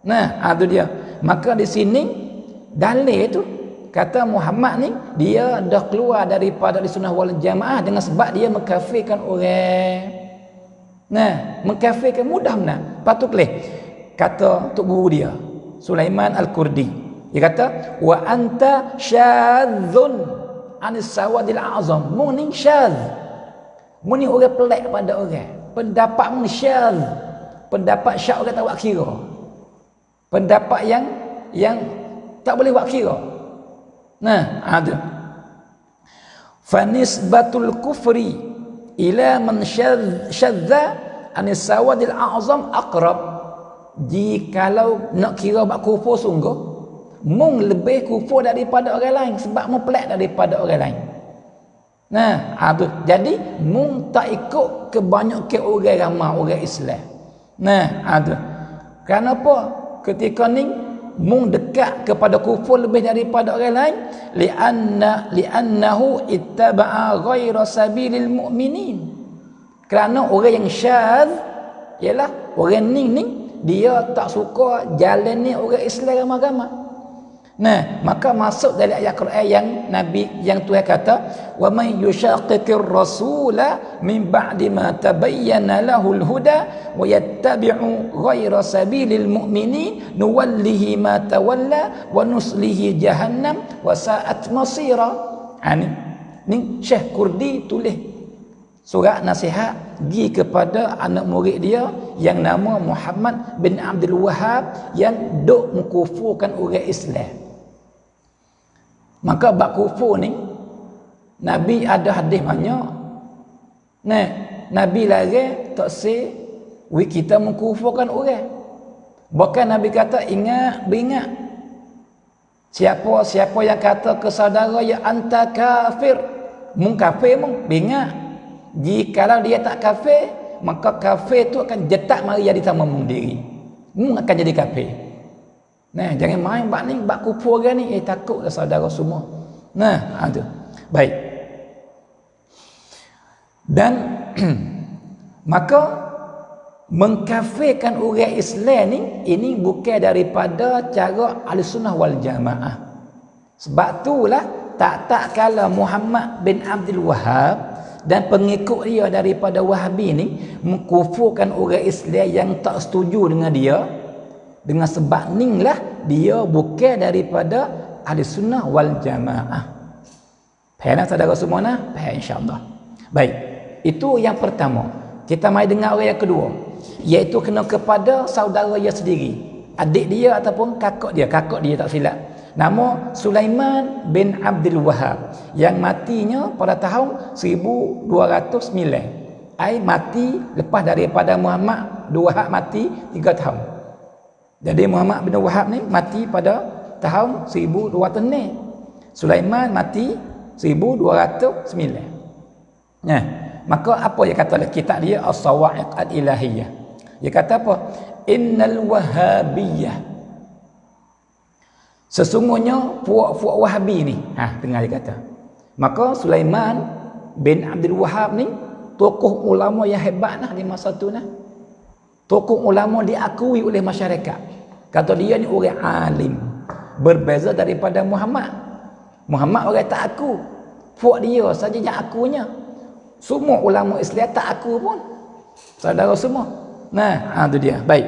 Speaker 1: Tu dia. Maka di sini dalil tu kata Muhammad ni dia dah keluar daripada di sunnah wal jamaah dengan sebab dia mengkafirkan orang. Mengkafirkan mudah benar. Patut leh kata tok guru dia Sulaiman Al-Kurdi, dia kata wa anta syadzun anis sawadil a'zam, mu ni syadz, mu ni orang pelik pada orang, pendapat mu syadz, pendapat syak orang tak buat kira, pendapat yang tak boleh buat kira. Tu. Fanisbatul kufri ila man syadza anis sawadil a'zam aqrab. Jikalau nak kira bab kufur sungguh, mung lebih kufur daripada orang lain sebab mung pelik daripada orang lain. Tu. Jadi mung tak ikut kebanyakan orang ramai orang Islam. Tu. Kenapa? Ketika ni mung dekat kepada kufur lebih daripada orang lain, li'annahu ittaba'a ghaira sabilil mu'minin, kerana orang yang syadz ialah orang ni dia tak suka jalan ni orang Islam ramai-ramai. Maka masuk dalam ayat Quran yang Tuhan kata wa may yushaqiqir rasula min ba'di ma tabayyana lahul huda wa yattabi'u ghayra sabilil mu'minin nuwallihi ma tawalla wa nuslihi jahannam wa sa'at masira. Ni Syekh Kurdi tulis surat nasihat gi kepada anak murid dia yang nama Muhammad bin Abdul Wahab yang duk mengkufurkan orang Islam. Maka bab kufur ni Nabi ada hadis banyak. Nabi larang tak kita mengkufurkan orang. Bahkan Nabi kata beringat siapa yang kata ke saudara ya anta kafir, mung kafir mung beringat. Jikalau dia tak kafir, maka kafir tu akan jetak mari jadi sama mung diri. Mung akan jadi kafir. Jangan main bab ni, bab kufur orang ni, takutlah saudara semua. Tu. Baik. Dan maka mengkafirkan orang Islam ni, ini bukan daripada cara Ahlussunnah wal Jamaah. Sebab itulah tak kala Muhammad bin Abdul Wahhab dan pengikut dia daripada Wahabi ni mengkufurkan orang Islam yang tak setuju dengan dia, dengan sebab ni lah dia bukan daripada Ahlussunnah wal Jamaah. Faham saudara semua nah? Faham insya-Allah. Baik, itu yang pertama. Kita mai dengar orang yang kedua, iaitu kena kepada saudara dia sendiri, adik dia ataupun kakak dia tak silap. Nama Sulaiman bin Abdul Wahhab yang matinya pada tahun 1209. Ai mati lepas daripada Muhammad bin Wahhab mati 3 tahun. Jadi Muhammad bin Wahhab ni mati pada tahun 1200. Sulaiman mati 1209. Nah, maka apa dia kata dalam kitab dia As-Sawa'iq Al-Ilahiyah? Dia kata apa? Innal Wahhabiyah, sesungguhnya puak-puak Wahabi ni, dengar dia kata. Maka Sulaiman bin Abdul Wahhab ni tokoh ulama yang hebat nah di masa tu nah. Tokoh ulama diakui oleh masyarakat. Kata dia ni orang alim, berbeza daripada Muhammad. Muhammad orang tak aku, puak dia saja yang akunya. Semua ulama Islam tak aku pun, saudara semua. Nah, itu dia. Baik,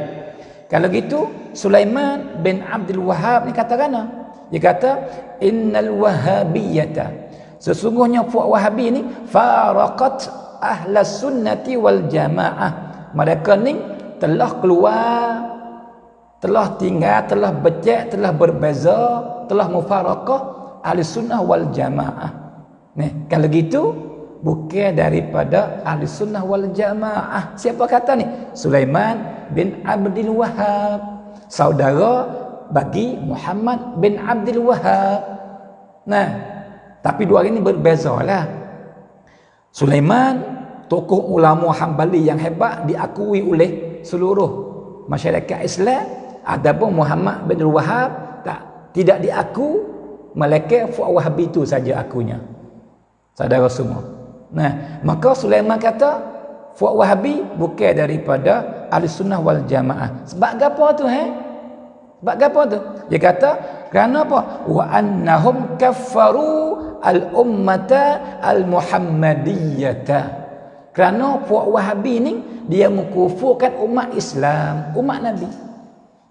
Speaker 1: kalau gitu Sulaiman bin Abdul Wahhab ni kata kana? Dia kata innal wahhabiyata, sesungguhnya puak Wahabi ni faraqat ahlas sunnati wal jamaah. Mereka ni telah keluar, telah tinggal, telah becek, telah berbeza, telah mufaraqah ahli sunnah wal jamaah. Nih, kalau gitu bukan daripada ahli sunnah wal jamaah. Siapa kata ni? Sulaiman bin Abdul Wahhab, saudara bagi Muhammad bin Abdul Wahhab. Nah, tapi dua ini berbezalah. Sulaiman tokoh ulama Hambali yang hebat, diakui oleh seluruh masyarakat Islam. Adapun Muhammad bin Wahhab tidak diaku, melainkan fuad Wahabi itu saja akunya. Saudara semua. Nah, maka Sulaiman kata fuad Wahabi bukan daripada Ahlussunnah wal Jamaah. Sebab apa tu Sebab apa tu? Dia kata kerana apa? Wa annahum kaffaru al-ummata al-muhammadiyata. Kerana fuad Wahabi ni dia mengkufurkan umat Islam, umat Nabi.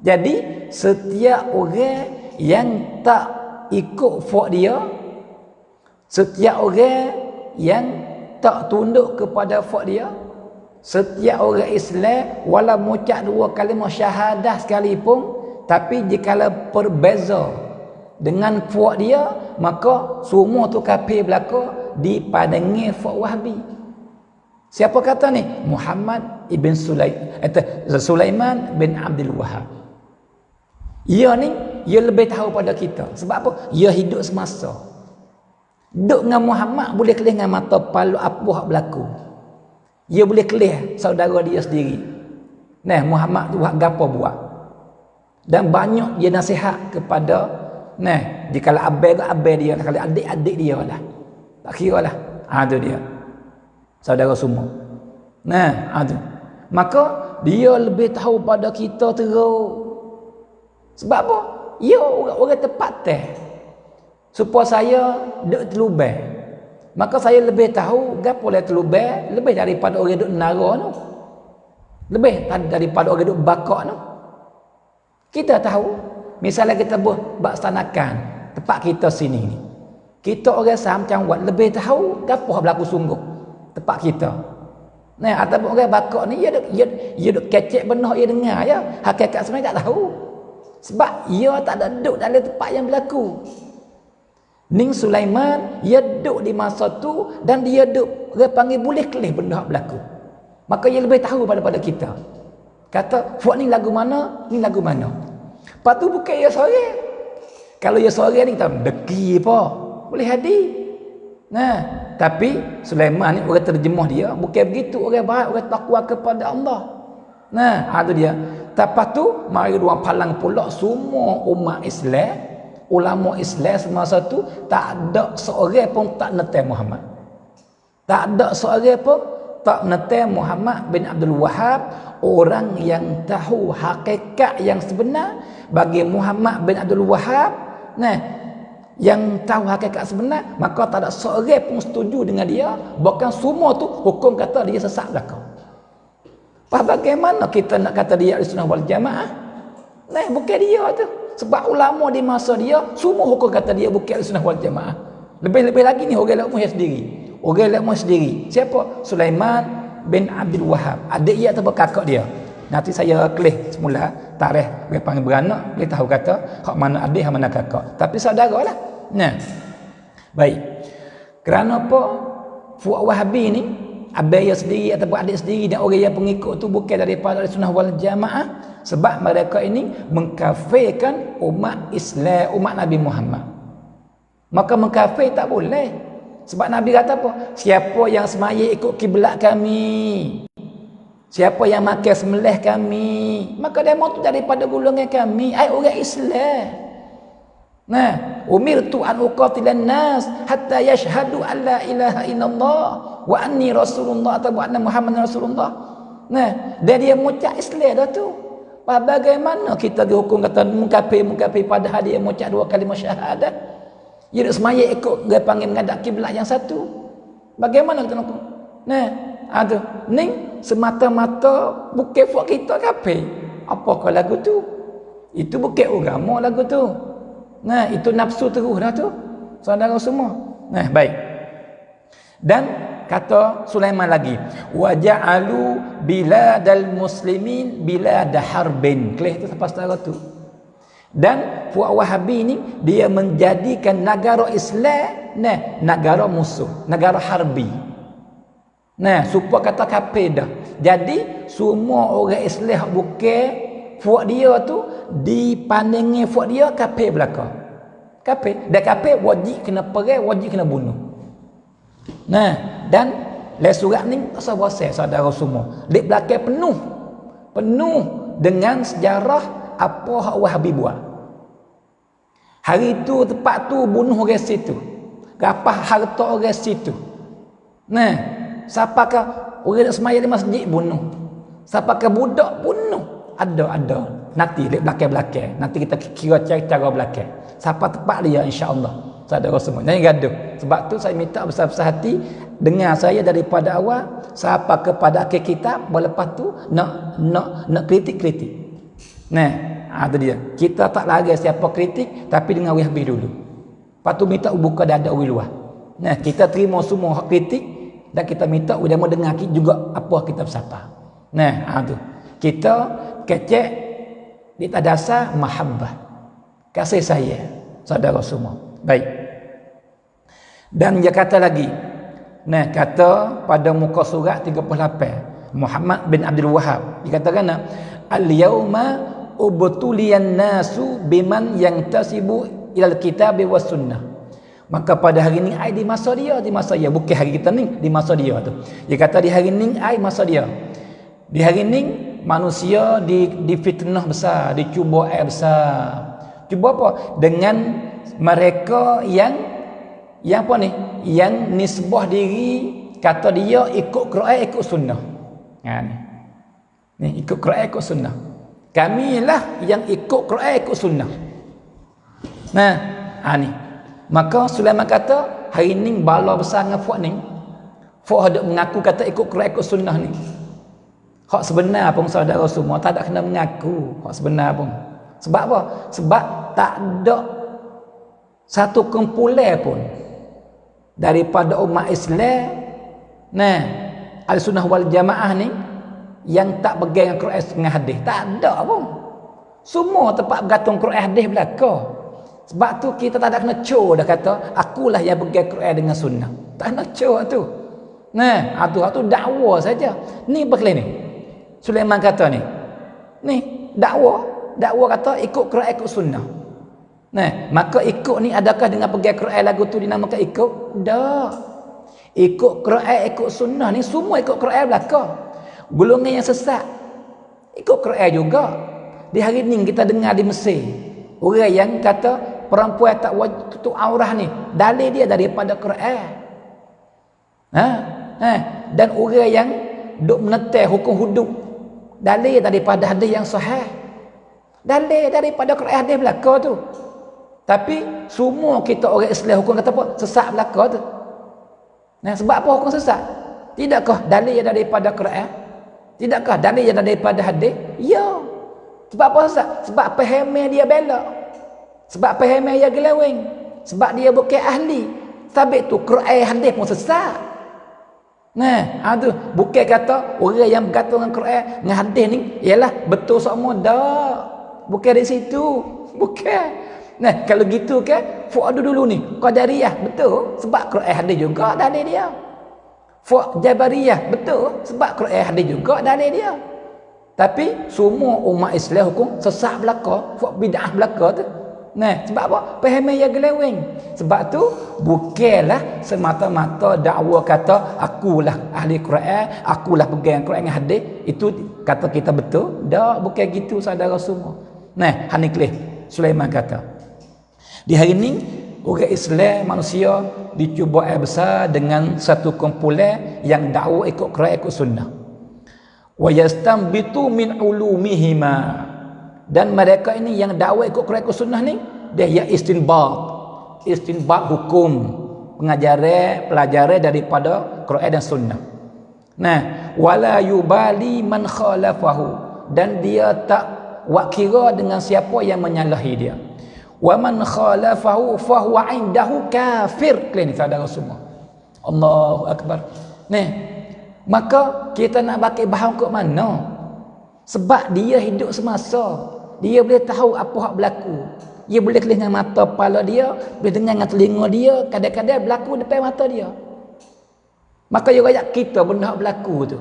Speaker 1: Jadi setiap orang yang tak ikut fuad dia, setiap orang yang tak tunduk kepada fuad dia, setiap orang Islam walau mengucap 2 kalimah syahadah sekalipun, tapi jikalau berbeza dengan fuad dia, maka semua tu kafir belaka dipandangi fuad Wahabi. Siapa kata ni? Muhammad ibn Sulaiman bin Abdul Wahhab. Ia ni, ia lebih tahu pada kita. Sebab apa? Ia hidup semasa. Duduk dengan Muhammad boleh kelih dengan mata palu apa hak berlaku. Ia boleh kelih saudara dia sendiri. Nah, Muhammad tu buat gapo buat. Dan banyak dia nasihat kepada, nah, jikalau abai dia, kalau adik-adik dia lah. Tak kira lah. Tu dia. Saudara semua. Nah, tu. Maka dia lebih tahu pada kita teruk. Sebab apa? Ia orang tepat teh. Supaya saya duk terlubai. Maka saya lebih tahu gapo le terlubai lebih daripada orang duk nara tu. Lebih daripada orang duk bakak tu. Kita tahu, misalnya kita buat stanakan tempat kita sini ni. Kita orang Sam Cangwat lebih tahu gapo berlaku sungguh tempat kita. Nah, ataupun orang bakak ni dia duk kecek benar dia dengar ya. Hakikat sebenarnya tak tahu. Sebab ia tak ada duduk dalam tempat yang berlaku. Ning Sulaiman, ia duduk di masa tu dan dia duduk, orang panggil boleh kelih benda yang berlaku. Maka ia lebih tahu daripada kita. Kata, fuad ni lagu mana, ni lagu mana. Lepas tu bukan ia sorang. Kalau ia sorang ni kita deki apa, boleh hadir. Nah, tapi Sulaiman ni orang terjemah dia bukan begitu, orang baik, orang takwa kepada Allah. Nah, itu dia. Lepas tu mari dua palang pula semua umat Islam, ulama Islam semasa tu tak ada seorang pun tak netai Muhammad. Tak ada seorang pun tak menetap Muhammad bin Abdul Wahab orang yang tahu hakikat yang sebenar. Bagi Muhammad bin Abdul Wahab yang tahu hakikat sebenar, maka tak ada seorang pun setuju dengan dia, bahkan semua tu hukum kata dia sesat belaka. Bagaimana kita nak kata dia Ahlussunnah wal Jamaah? Bukan dia tu. Sebab ulama di masa dia semua hukum kata dia bukan Ahlussunnah wal Jamaah. Lebih-lebih lagi ni orang ilmu sendiri. Orang ilmu sendiri. Siapa? Sulaiman bin Abdul Wahab. Adik dia atau kakak dia. Nanti saya kelih semula tarikh dia panggil beranak, dia tahu kata hak mana adik, hak mana kakak. Tapi saudaralah. Baik. Kerana apa? Fuad Wahabi ni abaya sendiri ataupun adik sendiri dan orang yang pengikut tu bukan daripada Ahlussunnah wal Jamaah, sebab mereka ini mengkafirkan umat Islam, umat Nabi Muhammad. Maka mengkafir tak boleh. Sebab Nabi kata apa? Siapa yang semaya ikut kiblat kami, siapa yang makan sembelih kami, maka dia mau tu daripada golongan kami, ai orang Islam. Umirtu an uqatilan nas hatta yashhadu an la ilaha illallah wa anni rasulullah atau anna Muhammadan rasulullah. Dan dia mengucap Islam dah tu. Bagaimana kita dihukum kata mungkafir padahal dia mengucap dua kalimah syahadat? Dia semaya ikut dia panggil menghadap kiblat yang satu. Bagaimana kita nak hukum? Ni semata-mata bukan buat kita kafir. Apakah lagu tu? Itu bukan agama lagu tu. Itu nafsu terus dah tu. Saudara semua. Baik. Dan kata Sulaiman lagi, wa ja'alu biladal muslimin bilad harbin. Kelih tu siapa saudara tu. Dan Fuad Wahabi ni dia menjadikan negara Islam negara musuh, negara harbi. Supaya kata kafir dah. Jadi semua orang Islam bukan Fuad dia tu dipandangnya Fuad dia kafir belaka. Kafir. Dan kafir wajib kena perang, wajib kena bunuh. Dan les surat ni tak sabar saudara semua. Di belakang penuh dengan sejarah apa hak Wahabi buat. Hari tu tempat tu bunuh orang situ. Rapah harta orang situ. Siapakah orang nak semaya di masjid bunuh. Siapakah budak bunuh. Ada. Nanti di belakang-belakang. Nanti kita kira cara belakang. Siapa tempat dia insya-Allah. Saudara semua. Jangan gaduh. Sebab tu saya minta besar-besar hati dengar saya daripada awal siapa kepada akhir kitab, lepas tu nak kritik-kritik. Itu dia. Kita tak lari siapa kritik, tapi dengan Wahabi dulu. Lepas tu minta buka dada orang luar. Kita terima semua hak kritik dan kita minta dia mau dengar juga apa kita bersapa. Tu. Kita kecek di dasar mahabbah. Kasih sayang saudara semua. Baik. Dan dia kata lagi. Kata pada muka surat 38 Muhammad bin Abdul Wahab dikatakan al-yauma ubtuliyan nasu biman yang tasibu ilal kitab was sunnah. Maka pada hari ni di masa dia bukan hari kita ni, di masa dia tu. Dia kata di hari ni masa dia. Di hari ni manusia difitnah besar, dicuba besar. Cuba apa? Dengan mereka yang apa ni? Yang nisbah diri kata dia ikut Quran, ikut sunnah. Ni ikut Quran, ikut sunnah. Kamilah yang ikut Quran, ikut sunnah. Ni. Maka Sulaiman kata, hari ni bala besar dengan Fuad ni. Fuad ada mengaku kata ikut Quran, ikut sunnah ni. Hak sebenar pun saudara semua tak ada kena mengaku hak sebenar pun. Sebab apa? Sebab tak ada satu kumpulan pun daripada umat Islam Ahlussunnah wal Jamaah ni yang tak pegang Quran dengan hadis. Tak ada pun. Semua tempat bergantung Quran hadis belaka. Sebab tu kita tak ada kena cur dah kata akulah yang pegang Quran dengan sunnah. Tak nak cur tu. Tu dakwa saja. Ni berkelih ni. Sulaiman kata ni. Ni dakwa kata ikut Quran, ikut sunnah. Maka ikut ni adakah dengan pegang Quran lagu tu dinamakan ikut? Tak. Ikut Quran, ikut sunnah ni semua ikut Quran belaka. Golongan yang sesat ikut Quran juga. Di hari ni kita dengar di Mesir orang yang kata perempuan tak wajib tutup aurah ni dalil dia daripada Quran. dan orang yang duk menetai hukum hudud dalil daripada hadis yang sahih, dalil daripada Quran hadis belaka tu. Tapi semua kita orang Islam hukum kata apa? Sesat belaka tu. Nah, sebab apa hukum sesat? Tidakkah dalil yang daripada Quran? Tidakkah dalil yang daripada hadis? Ya. Sebab apa sesat? Sebab fahamnya dia belak. Sebab fahamnya dia gelaweng. Sebab dia bukan ahli. Sabit tu Quran hadis pun sesat. Nah, tu bukan kata orang yang berkata dengan Quran dengan hadis ni ialah betul semua dak. Bukan di situ. Bukan. Nah, kalau gitu kan fuad dulu ni Qadariyah betul sebab Quran hadis juga dalil dia. Fuad Jabariyah betul sebab Quran hadis juga dalil dia. Tapi semua umat Islam hukum sesat belaka, fuad bid'ah belaka tu. Nah, sebab apa? Faham yang geleweng. Sebab tu bukanlah semata-mata dakwa kata akulah ahli Quran, akulah pegang Quran dengan hadis, itu kata kita betul. Dak, bukan gitu saudara semua. Nah, Haniklih Sulaiman kata, di hari ini orang Islam manusia dicuba air besar dengan satu kumpulan yang dakwa ikut Quran ikut sunnah. Wa yastanbitu min ulumihima, dan mereka ini yang dakwa ikut Quran ikut sunnah ni dia ya istinbat hukum pelajaran daripada Quran dan sunnah. Nah, wala yubali man khalafahu, dan dia tak wakira dengan siapa yang menyalahi dia. Wa man khalafahu fahuwa indahu kafir. Kalian saudara semua. Allahu akbar. Nah, maka kita nak pakai bahan ke mana? Sebab dia hidup semasa, dia boleh tahu apa hak berlaku. Dia boleh kelih dengan mata kepala dia, boleh dengar dengan telinga dia, kadang-kadang berlaku depan mata dia. Maka dia rakyat kita benda hak berlaku tu.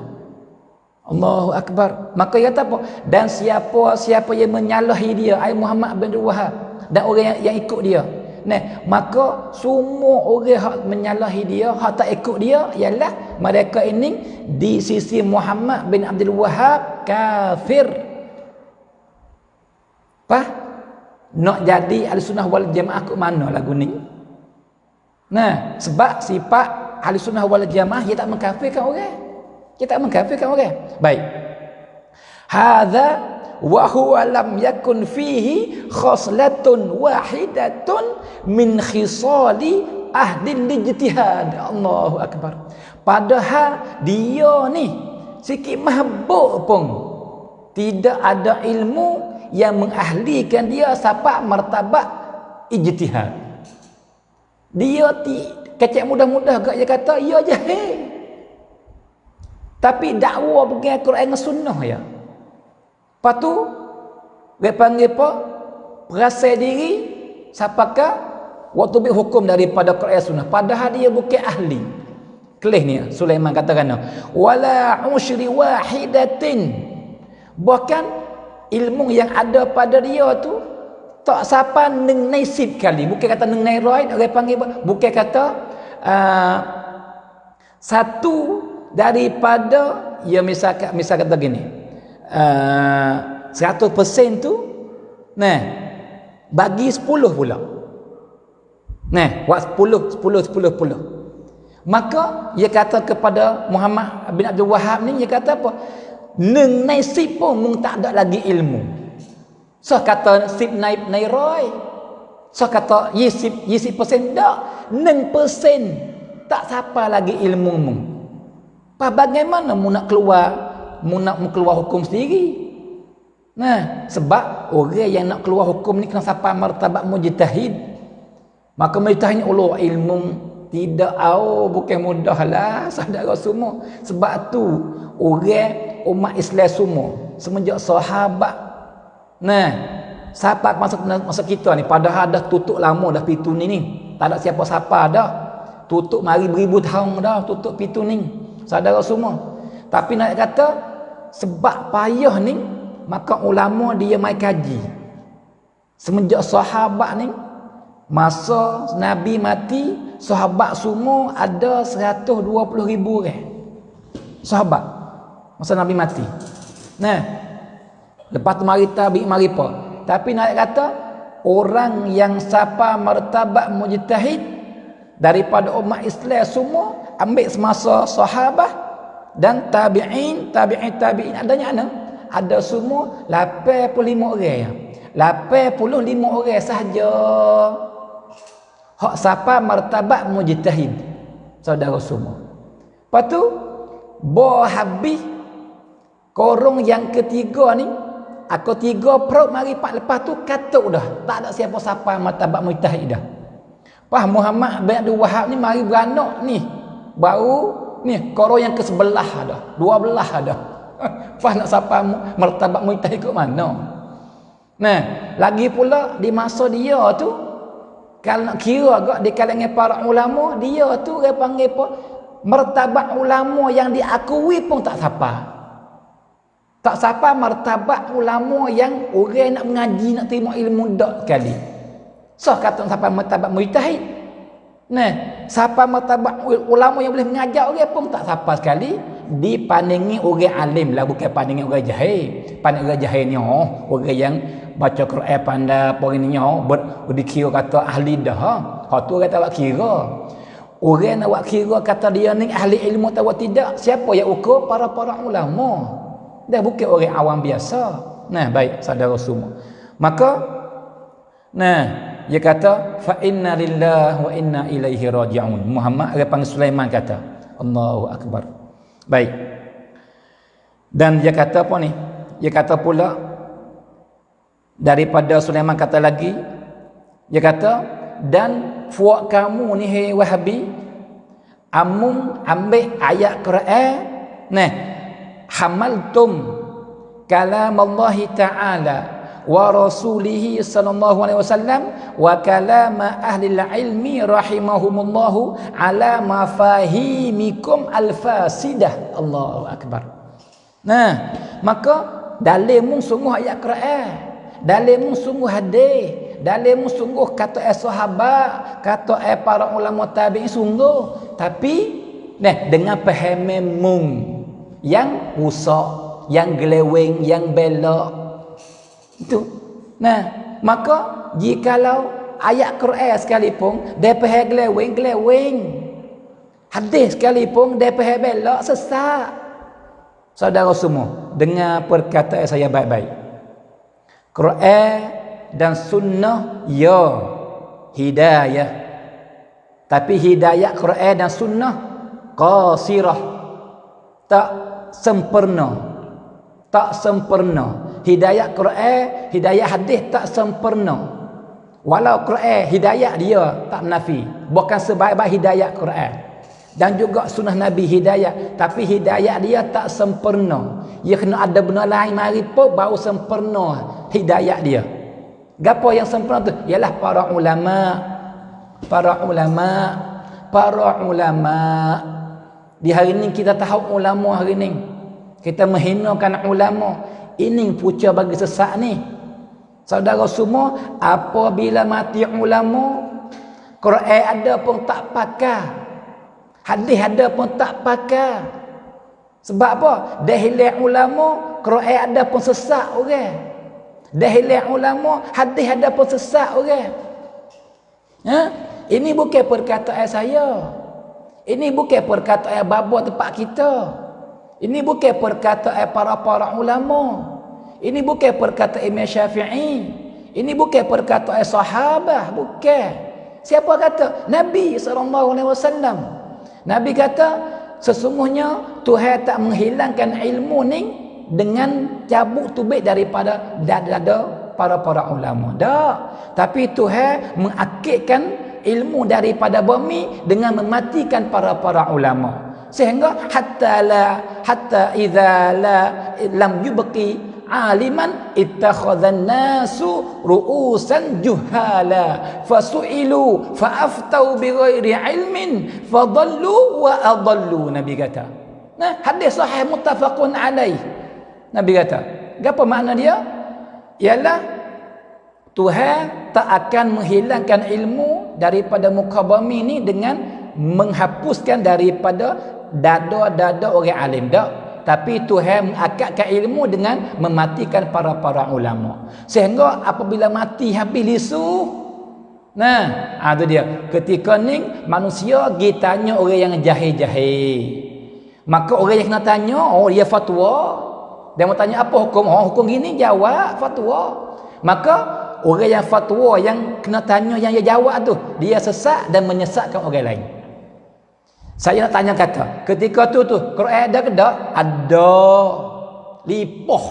Speaker 1: Allahu akbar. Maka dia kata apa? Dan siapa yang menyalahi dia, ai Muhammad bin Wahab dan orang yang ikut dia. Nah, maka semua orang hak menyalahi dia, hak tak ikut dia ialah mereka ini di sisi Muhammad bin Abdul Wahab kafir. Apa? Nak jadi Ahlussunnah wal Jamaah ke mana lagu ni? Nah, sebab sifat Ahlussunnah wal Jamaah dia tak mengkafirkan orang. Dia tak mengkafirkan orang. Baik. Hadza wa huwa lam yakun fihi khoslatun wahidatun min khisali ahdil ijtihad. Allahu akbar. Padahal dia ni sikit mahbub pun tidak ada ilmu yang mengahlikan dia sampai martabat ijtihad. Dia kecek mudah-mudah gak dia kata ia jahil. Tapi dakwa pegang Quran dan sunnah ya. Lepas tu dia panggil apa? Perasai diri sapakah waktu ambil hukum daripada Quran dan sunnah. Padahal dia bukan ahli. Kelih ni Sulaiman katakan wala usyri wahidatin. Bahkan ilmu yang ada pada dia tu tak siapa neng naisib kali, bukan kata neng nairoid, orang panggil bukan kata satu daripada ya misal kata gini 100% tu nah bagi 10 pula. Nah, buat 10. Maka dia kata kepada Muhammad bin Abdul Wahab ni, dia kata apa? Neng naisib pun mung tak ada lagi ilmu. So kata sip nairoi. So kata yisip persen dak. Neng persen tak siapa lagi ilmu mung. Apa bagaimana mu nak keluar hukum sendiri? Nah, sebab orang yang nak keluar hukum ni kena sampai martabat mujtahid. Maka mujtahid Allah ilmu tidak bukan mudah lah saudara semua. Sebab tu orang umat Islam semua semenjak sahabat sahabat masa kita ni padahal dah tutup lama dah pintu ni tak ada siapa-siapa dah tutup mari beribu tahun dah tutup pintu ni saudara semua. Tapi nak kata sebab payah ni maka ulama dia mai kaji semenjak sahabat ni masa Nabi mati sahabat semua ada 120,000 orang sahabat masa Nabi mati. Nah, lepas tu mari tabi mari apa? Tapi nak kata orang yang siapa martabat mujtahid daripada umat Islam semua ambil semasa sahabat dan tabi'in adanya mana? Ada semua 85 orang ya. 85 orang sahaja hak siapa martabat mujtahid saudara semua. Lepas tu habis korong yang ketiga ni, aku 3 perut mari pak lepas tu katuk dah. Tak ada siapa-siapa martabat mujtahid dah. Pas Muhammad bin Abdul Wahab ni mari beranak ni. Baru ni korong yang ke-11 dah. 12 dah. Pas nak siapa martabat mujtahid kat mana? Nah, lagi pula di masa dia tu kalau nak kira agak di kalangan para ulama, dia tu dia panggil apa? Martabat ulama yang diakui pun tak siapa. Tak siapa martabat ulama yang orang nak mengaji, nak terima ilmu dak sekali. So kata siapa martabat mujtahid. Nah, siapa martabat ulama yang boleh mengajar orang pun tak siapa sekali. Dipandingi orang alim lah, bukan pandingi orang jahil. Panding orang jahil ni orang yang baca Quran pandai apa ni dikira kata ahli dah. Hak tu orang tak buat kira. Orang nak buat kira kata dia ni ahli ilmu atau tidak. Siapa yang ukur? Para ulama. Dah bukan orang awam biasa. Nah, baik saudara semua. Maka dia kata fa inna lillahi wa inna ilaihi raji'un. Muhammad panggil Sulaiman kata Allahu akbar. Baik. Dan dia kata apa ni? Dia kata pula daripada Sulaiman kata lagi, dia kata dan fuak kamu ni hei Wahabi amung ambil ayat Quran hamaltum kalam Allah Ta'ala wa rasulihi sallallahu alaihi wasallam wa kalama ahli ilmi rahimahumullahu ala mafahimikum al-fasidah. Allahu akbar. Maka dalam sungguh ayat Quran, dalam sungguh hadis, dalam sungguh kata sahabat, kata para ulama tabi'in sungguh, tapi dengan pahamanmu yang rusak, yang geleweng, yang belok itu. Maka jikalau ayat Quran sekalipun dia faham geleweng, hadis sekalipun dia faham belok, sesat. Saudara semua, dengar perkataan saya baik-baik. Quran dan sunnah ya hidayah, tapi hidayah Quran dan sunnah qasirah, tak sempurna. Hidayah Quran, hidayah hadis tak sempurna. Walau Quran hidayah dia tak menafi, bukan sebaik-baik hidayah Quran. Dan juga sunnah Nabi hidayah, tapi hidayah dia tak sempurna. Dia kena ada benda lain mari pun baru sempurna hidayah dia. Gapo yang sempurna tu? Ialah para ulama. Di hari ni kita tahu ulama hari ni. Kita menghinakan ulama. Ini punca bagi sesat ni. Saudara semua, apabila mati ulama, Quran ada pun tak pakai, hadis ada pun tak pakai. Sebab apa? Dah hilang ulama, Quran ada pun sesat orang. Dah hilang ulama, hadis ada pun sesat orang. Ini bukan perkataan saya. Ini bukan perkataan bapa tempat kita. Ini bukan perkataan para ulama. Ini bukan perkataan Imam Syafi'i. Ini bukan perkataan sahabat, bukan. Siapa kata? Nabi SAW. Nabi kata sesungguhnya Tuhan tak menghilangkan ilmu ni dengan cabut tubik daripada dada para ulama. Tak. Tapi Tuhan mengakidkan ilmu daripada bumi dengan mematikan para ulama. Sehingga hatta idza lam yubqi aliman ittakhadhan nasu ru'usan juhala fasu'ilu fa'aftau bighairi ilmin fadallu wa adallu. Nabi kata. Hadis sahih muttafaqun alaih. Nabi kata, apa makna dia? Ialah Tuhan tak akan menghilangkan ilmu daripada muka bumi ni dengan menghapuskan daripada dada orang alim, tak. Tapi Tuhan mengakadkan ilmu dengan mematikan para ulama. Sehingga apabila mati habis lisu, itu dia. Ketika ni manusia pergi tanya orang yang jahil-jahil. Maka orang yang kena tanya, dia fatwa. Dia mau tanya apa hukum? Hukum gini, jawab fatwa. Maka orang yang fatwa, yang kena tanya, yang dia jawab tu, dia sesat dan menyesatkan orang lain. Saya nak tanya kata, ketika tu Quran ada ke tak? Ada. Lipoh.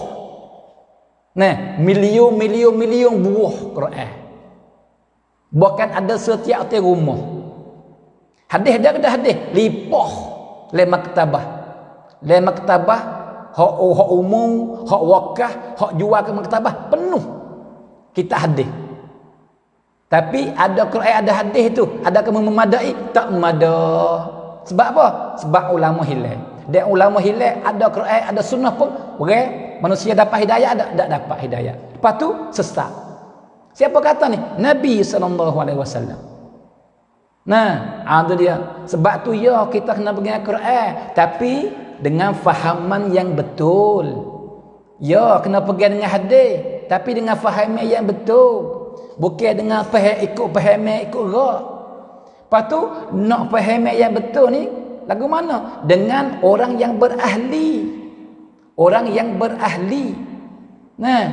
Speaker 1: Nah, million buah Quran. Bahkan ada setiap rumah. Hadis ada ke tak hadis? Lipoh. Le maktabah. Hak umum, hak wakaf, hak jual ke maktabah penuh. Kita hadis. Tapi ada Quran, ada hadis tu, adakah memadai? Tak memadai. Sebab apa? Sebab ulama hilang. Dan ulama hilang, ada Quran, ada sunnah pun orang manusia dapat hidayah, tak dapat hidayah. Lepas tu sesat. Siapa kata ni? Nabi SAW. Nah, itu dia. Sebab tu ya kita kena pegang Quran, tapi dengan fahaman yang betul. Ya, kena pegang dengan hadis, tapi dengan fahaman yang betul. Bukan dengan fahaman ikut rak. Lepas tu nak fahaman yang betul ni lagu mana? Dengan orang yang berahli. Orang yang berahli. Nah,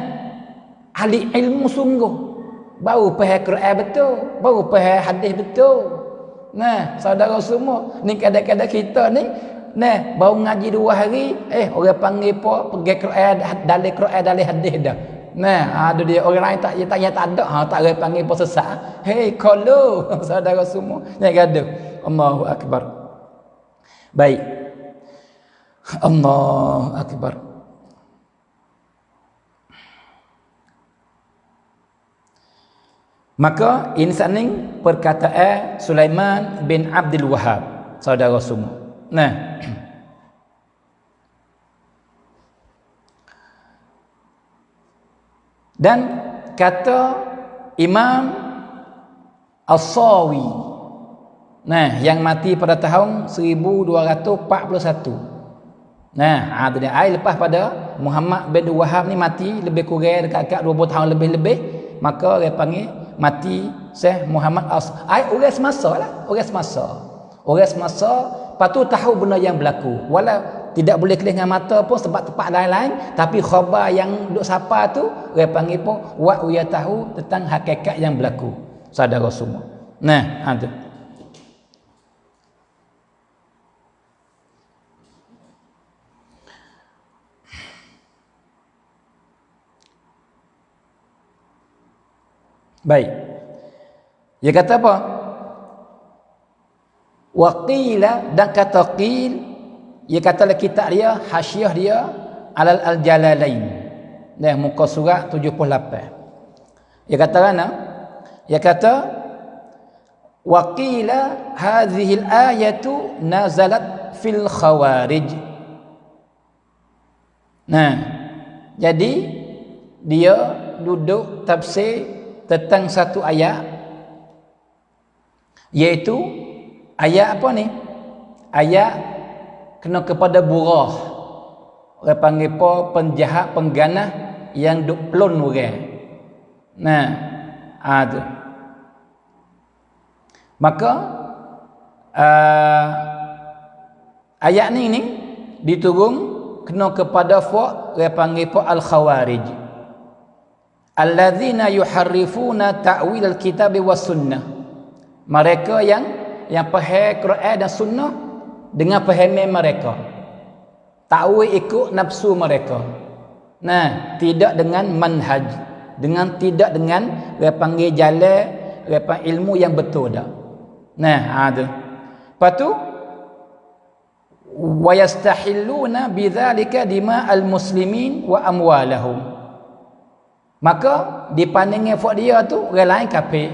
Speaker 1: ahli ilmu sungguh. Baru faham Quran betul, baru faham hadis betul. Nah, saudara semua, ni kadang-kadang kita ni baru ngaji 2 hari, orang panggil pergi Quran, dalil Quran, dalil hadis dah. Nah, ada dia orang lain tak ada, tak orang panggil sesat. Hei, kalau saudara semua, ni gaduh. Allahu akbar. Baik. Allahu akbar. Maka insan ni perkataan Sulaiman bin Abdul Wahab, saudara semua. Nah, dan kata Imam As-Sawi, yang mati pada tahun 1241. Nah, ada dia lepas pada Muhammad bin Wahab ni mati lebih kurang dekat 20 tahun lebih-lebih, maka dia panggil mati Syekh Muhammad orang semasa lah, orang semasa patu tahu benda yang berlaku, walau tidak boleh kelih dengan mata pun sebab tempat lain-lain, tapi khabar yang duk sapa tu orang panggil pun wa dia tahu tentang hakikat yang berlaku, saudara semua. Nah, tu baik. Dia kata apa? Waqila, dan kata qil, dia kata kitab dia, hasyiah dia alal al-jalalain. Muka surat 78. Dia kata mana? Dia kata waqila hadhihi al-ayatu nazalat fil khawarij. Nah, jadi dia duduk tafsir tentang satu ayat, iaitu ayat apa ni? Ayat kena kepada burah. Orang panggil apa? Penjahat, pengganah yang duk pelon orang. Nah, tu. Maka ayat ni diturun kena kepada orang panggil apa? Al-Khawarij. Alladzina yuharrifuna ta'wil al-kitab was sunnah. Mereka yang faham Quran dan sunnah dengan fahaman mereka. Ta'wil ikut nafsu mereka. Nah, tidak dengan manhaj, tidak dengan dia panggil jalan, dia panggil ilmu yang betul dah. Nah, ada. Lepas tu wa yastahilluna bidzalika dima'al muslimin wa amwalahum. Maka dipandangnya fak dia tu orang lain kafir.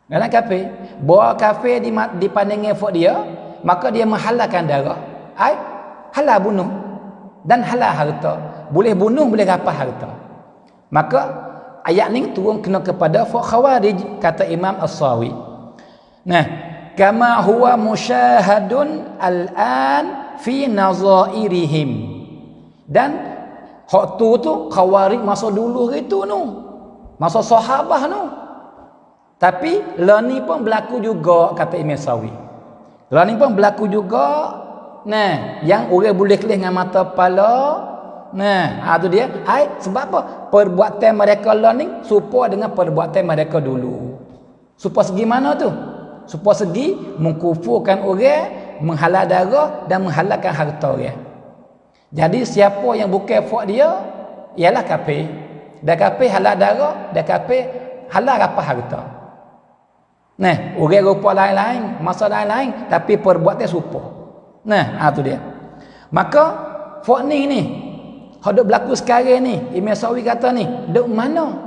Speaker 1: Orang lain kafir. Bahawa kafir dipandangnya fak dia, maka dia menghalalkan darah. Halal bunuh dan halal harta. Boleh bunuh, boleh rapas harta. Maka ayat ni turun kena kepada fak khawarij, kata Imam As-Sawi. Nah, kama huwa musyahadun al-an fi nazairihim. Dan hak tu khawarij masa dulu gitu masa sahabah tapi lani pun berlaku juga, kata Imam Sawi. Lani pun berlaku juga Nah, yang orang boleh kelih dengan mata kepala. Nah, tu dia. Sebab apa? Perbuatan mereka lah ni supaya dengan perbuatan mereka dulu. Supaya segi mana tu? Supaya segi mengkufurkan orang, menghalal darah dan menghalalkan harta orang. Jadi siapa yang bukan fak dia ialah kafir. Dah kafir halal darah, dah kafir halal apa harta. Nah, orang rupa lain-lain, masa lain-lain tapi perbuatan serupa. Nah, tu dia. Maka fak ni hendak berlaku sekarang ni, Imam Sawi kata ni, duk mana?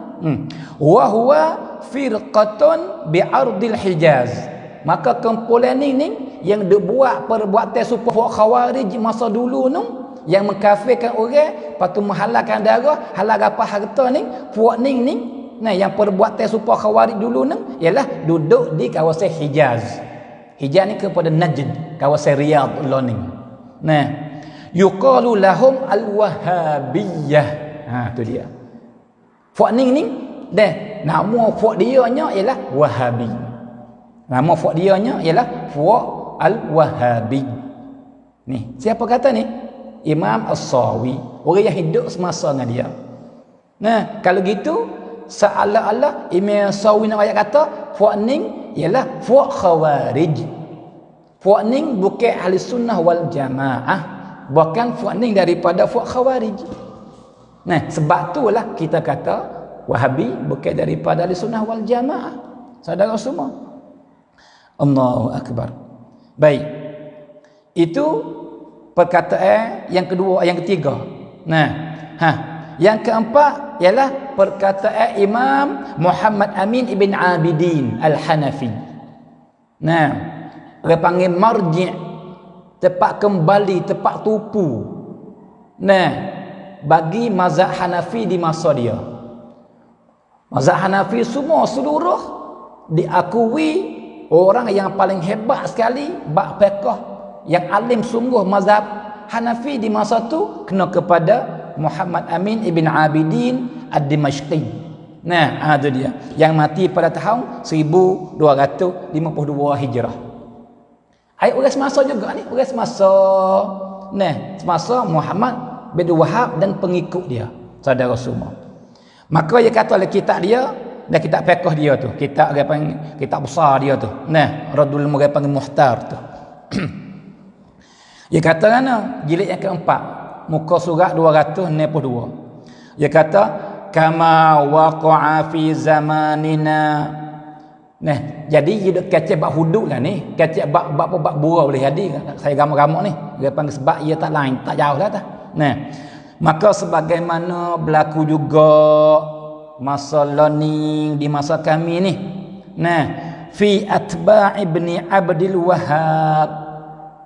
Speaker 1: Wa huwa firqatun bi'ardil Hijaz. Maka kumpulan ni yang duk buat perbuatan serupa fak Khawarij masa dulu tu, yang mengkafirkan orang, lepas tu menghalalkan darah, halal apa harta ni, fak ni nah yang perbuatan serupa Khawarij dulu ni ialah duduk di kawasan Hijaz. Hijaz ni kepada Najd, kawasan Riyadh ni. Nah, yuqalu lahum al-Wahhabiyah. Tu dia. Fak ni dah nama fak dia nya ialah Wahabi. Nama fak dia nya ialah fak al-Wahabi. Ni, siapa kata ni? Imam As-Sawi, orang yang hidup semasa dengan dia. Nah, kalau gitu seolah-olah Imam As-Sawi nak ayat kata fak ni ialah fak Khawarij. Fak ni bukan ahli sunnah wal jamaah, bukan fak ni daripada fak Khawarij. Nah, sebab itulah kita kata Wahabi bukan daripada ahli sunnah wal jamaah. Saudara semua. Allahu akbar. Baik. Itu perkataan yang kedua, yang ketiga. Nah, yang keempat ialah perkataan Imam Muhammad Amin ibn Abidin Al-Hanafi. Nah, dia panggil marji', tempat kembali, tempat tupu. Nah, bagi mazhab Hanafi di masa dia. Mazhab Hanafi semua seluruh diakui orang yang paling hebat sekali bab fiqh, yang alim sungguh mazhab Hanafi di masa tu kena kepada Muhammad Amin ibn Abidin Ad-Dimashqi. Nah, itu dia yang mati pada tahun 1252 Hijrah. Ai orang semasa juga ni, orang semasa semasa Muhammad bin Wahab dan pengikut dia, saudara semua. Maka dia kata oleh kitab dia dan kitab fiqh dia tu, kitab dia panggil kitab besar dia tu. Nah, Radul Mughayr panggil Muhtar tu. Dia kata mana? Jilid yang keempat, muka surat 262. Dia kata kama waqa'a fi zamanina. Nah, jadi dia duk kacau bab hudud lah ni, kacau bab burau boleh jadi. Saya gamak-gamak ni, dia panggil sebab ia tak lain, tak jauh lah dah. Nah, maka sebagaimana berlaku juga masa learning di masa kami ni. Nah, fi atba' ibni Abdul Wahhab.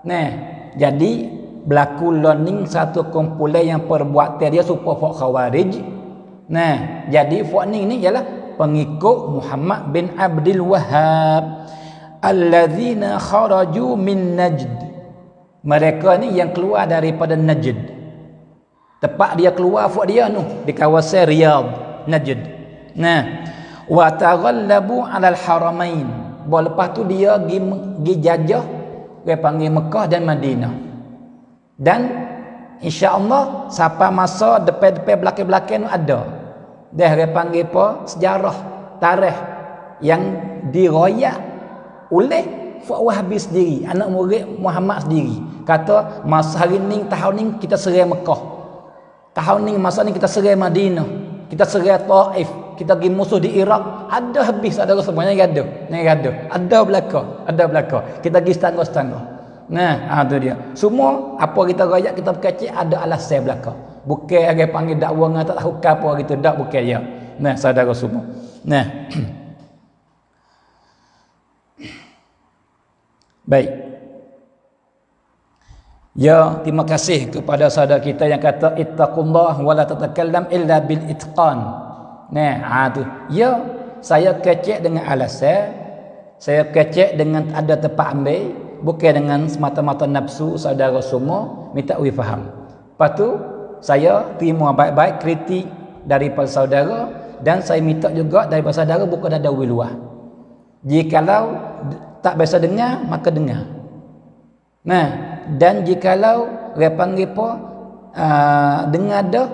Speaker 1: Nah, jadi berlaku learning satu kumpulan yang perbuatan dia serupa fak Khawarij. Nah, jadi fak ni ialah pengikut Muhammad bin Abdul Wahhab alladzina kharaju min Najd. Mereka ni yang keluar daripada Najd. Tepat dia keluar fak dia tu di kawasan Riyadh, Najd. Nah, wa taghallabu 'alal haramain. Lepas tu dia pergi jajah dia panggil Mekah dan Madinah. Dan insya-Allah sampai masa depan-depan belakang-belakang ada. Dah dia panggil apa? Sejarah, tarikh yang diroyak oleh Fak Wahabi sendiri, anak murid Muhammad sendiri. Kata masa hari ni, tahun ni kita serang Mekah. Tahun ni masa ni kita serang Madinah. Kita serang Taif. Kita pergi musuh di Iraq. Ada habis saudara semuanya ada. Ada belaka. Kita pergi setangga-setangga. Nah, tu dia. Semua apa kita royak, kita berkacik ada alasan belaka. Bukan orang panggil dakwa dengan tak tahu apa gitu, dak bukan ya. Nah, saudara semua. Nah. Baik. Ya, terima kasih kepada saudara kita yang kata ittaqullah wa la tatakallam illa bil itqan. Nah, tu. Ya, saya kecek dengan alasan, saya kecek dengan ada tempat ambil, bukan dengan semata-mata nafsu saudara semua minta faham. Lepas tu saya terima baik-baik kritik daripada saudara dan saya minta juga daripada saudara bukan ada luah. Jikalau tak biasa dengar, maka dengar. Nah, dan jikalau dia panggil apa dengar dah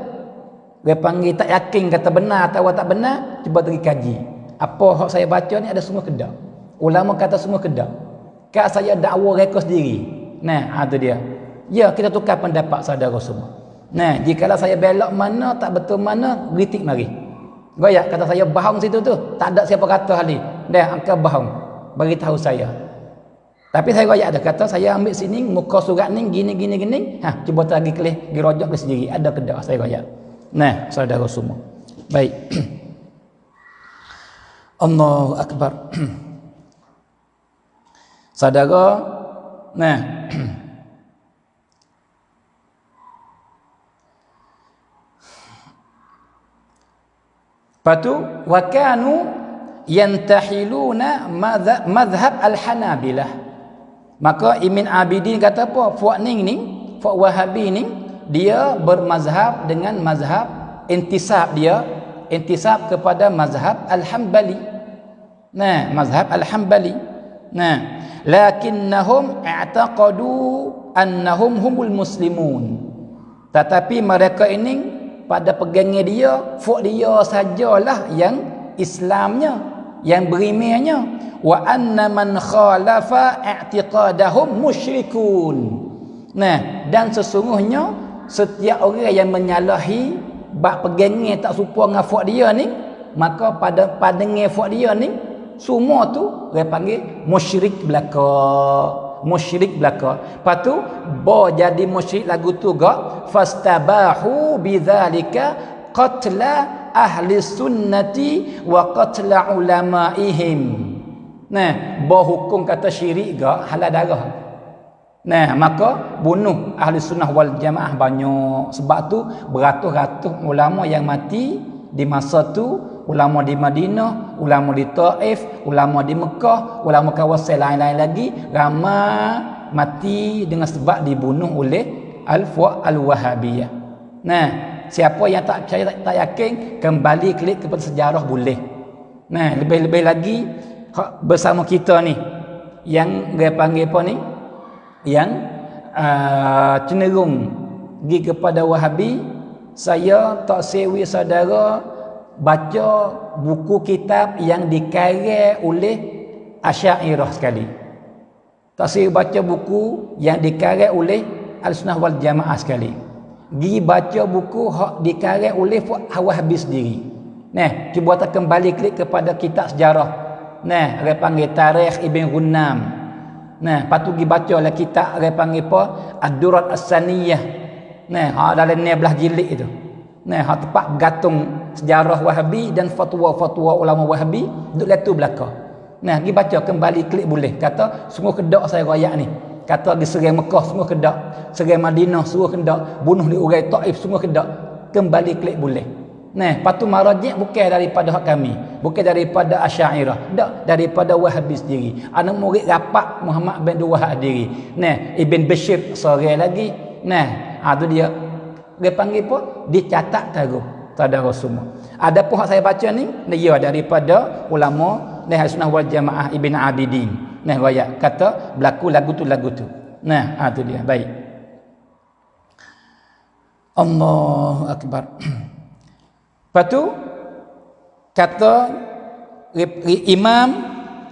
Speaker 1: dia panggil tak yakin kata benar atau tak benar, cuba pergi kaji. Apa hak saya baca ni ada semua kedak. Ulama kata semua kedak. Kak saya dakwa reka sendiri. Nah, tu dia. Ya, kita tukar pendapat saudara semua. Nah, jikalau saya belok mana tak betul mana, kritik mari. Goyak kata saya bohong situ tu, tak ada siapa kata hal ni. Dah angka bohong. Bagi tahu saya. Tapi saya goyak ada kata saya ambil sini muka surat ni gini. Ha, cuba lagi kelih dirojok ke sendiri. Ada kedak saya goyak. Nah, saudara semua. Baik. Allahu akbar. Saudara, nah. Patu wa kanu yantahiluna madhhab al-Hanabilah. Maka Ibn Abidin kata apa? Fuad Wahabi ni dia bermazhab dengan mazhab intisab kepada mazhab Al-Hambali. Nah, mazhab Al-Hambali. Nah, lakinnahum i'taqadu annahum humul muslimun. Tetapi mereka ini pada pegangnya dia, fuad dia sajalah yang Islamnya, yang berimannya. Wa anna man khalafa i'tiqadahum musyrikun. Nah, dan sesungguhnya setiap orang yang menyalahi bab pegangnya tak serupa dengan fuad dia ni, maka pada padangnya fuad dia ni semua tu dia panggil musyrik belaka. Lepas tu jadi musyrik lagu tu gak fastabahu bidzalika qatla ahli sunnati wa qatla ulamaihim. Nah, hukum kata syirik gak halal darah. Nah, maka bunuh ahli sunnah wal jamaah banyak. Sebab tu beratus-ratus ulama yang mati di masa tu, ulama di Madinah, ulama di Taif, ulama di Mekah, ulama kawasan lain-lain lagi, ramai mati dengan sebab dibunuh oleh al-Wahabiyah. Nah, siapa yang tak percaya, tak yakin, kembali klik kepada sejarah boleh. Nah, lebih-lebih lagi bersama kita ni yang dia panggil apa ni? Yang cenderung pergi kepada Wahabi. Saya tak sewi saudara baca buku kitab yang dikarang oleh Asy'ariyah sekali. Tak sewi baca buku yang dikarang oleh Al-Sunnah wal Jamaah sekali. Pergi baca buku hak dikarang oleh Wahabi sendiri. Nah, cuba tak kembali klik kepada kitab sejarah. Nah, dia panggil Tarikh Ibn Ghunnam. Nah, patu pergi baca lah kitab dia panggil apa? Ad-Durat As-Saniyah. Nah, dalam 12 jilid itu. Nah, tepat bergantung sejarah Wahabi dan fatwa-fatwa ulama Wahabi duduk letu belaka. Nah, pergi baca kembali klik boleh. Kata semua kedak saya royak ni. Kata di serang Mekah semua kedak, serang Madinah semua kedak, bunuh di orang Taif semua kedak. Kembali klik boleh. Nah, patu marajih bukan daripada hak kami, bukan daripada Asy'ariyah, tak, daripada Wahabi sendiri. Anak murid rapat Muhammad bin Wahab sendiri. Nah, Ibn Bashir seorang lagi. Nah, tu dia panggil apa? Dicatat taruh saudara semua. Ada pun hak saya baca ni, dia daripada ulama Ahlussunnah wal Jamaah Ibn Abidin. Nah, royak kata berlaku lagu tu. Nah, tu dia. Baik. Allahu akbar. Lepas tu kata Imam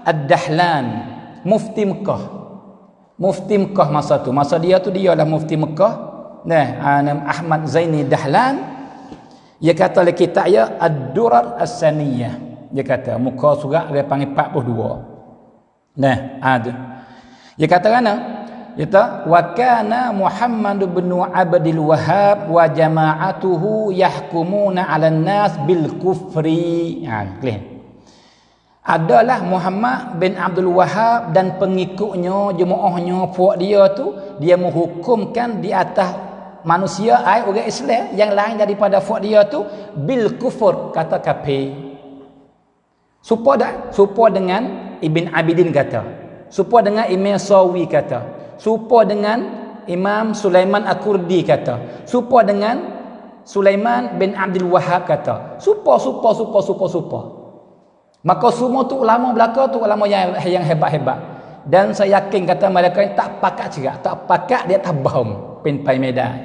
Speaker 1: Ad-Dahlan, mufti Mekah masa tu. Masa dia tu dia lah mufti Mekah. Nah, Ahmad Zaini Dahlan, dia kata dalam kitab dia Ad-Durar As-Saniyah. Dia kata muka surat dia panggil 42. Nah, ada. Dia kata mana? Dia kata wa kana Muhammad bin Abdul Wahhab wa jama'atuhu yahkumuna 'alan nas bil kufri. Clear. Adalah Muhammad bin Abdul Wahhab dan pengikutnya, jemaahnya, puak dia tu, dia menghukumkan di atas manusia orang Islam yang lain daripada puak dia tu bil kufur, kata kafir. Supa dengan Ibn Abidin kata, supa dengan Imam Sawi kata, supa dengan Imam Sulaiman Al-Kurdi kata, supa dengan Sulaiman bin Abdul Wahhab kata, supa. Maka semua tu ulama belaka tu ulama yang hebat-hebat. Dan saya yakin kata mereka ni tak pakat cerak, tak pakat dia tabam pintai medan.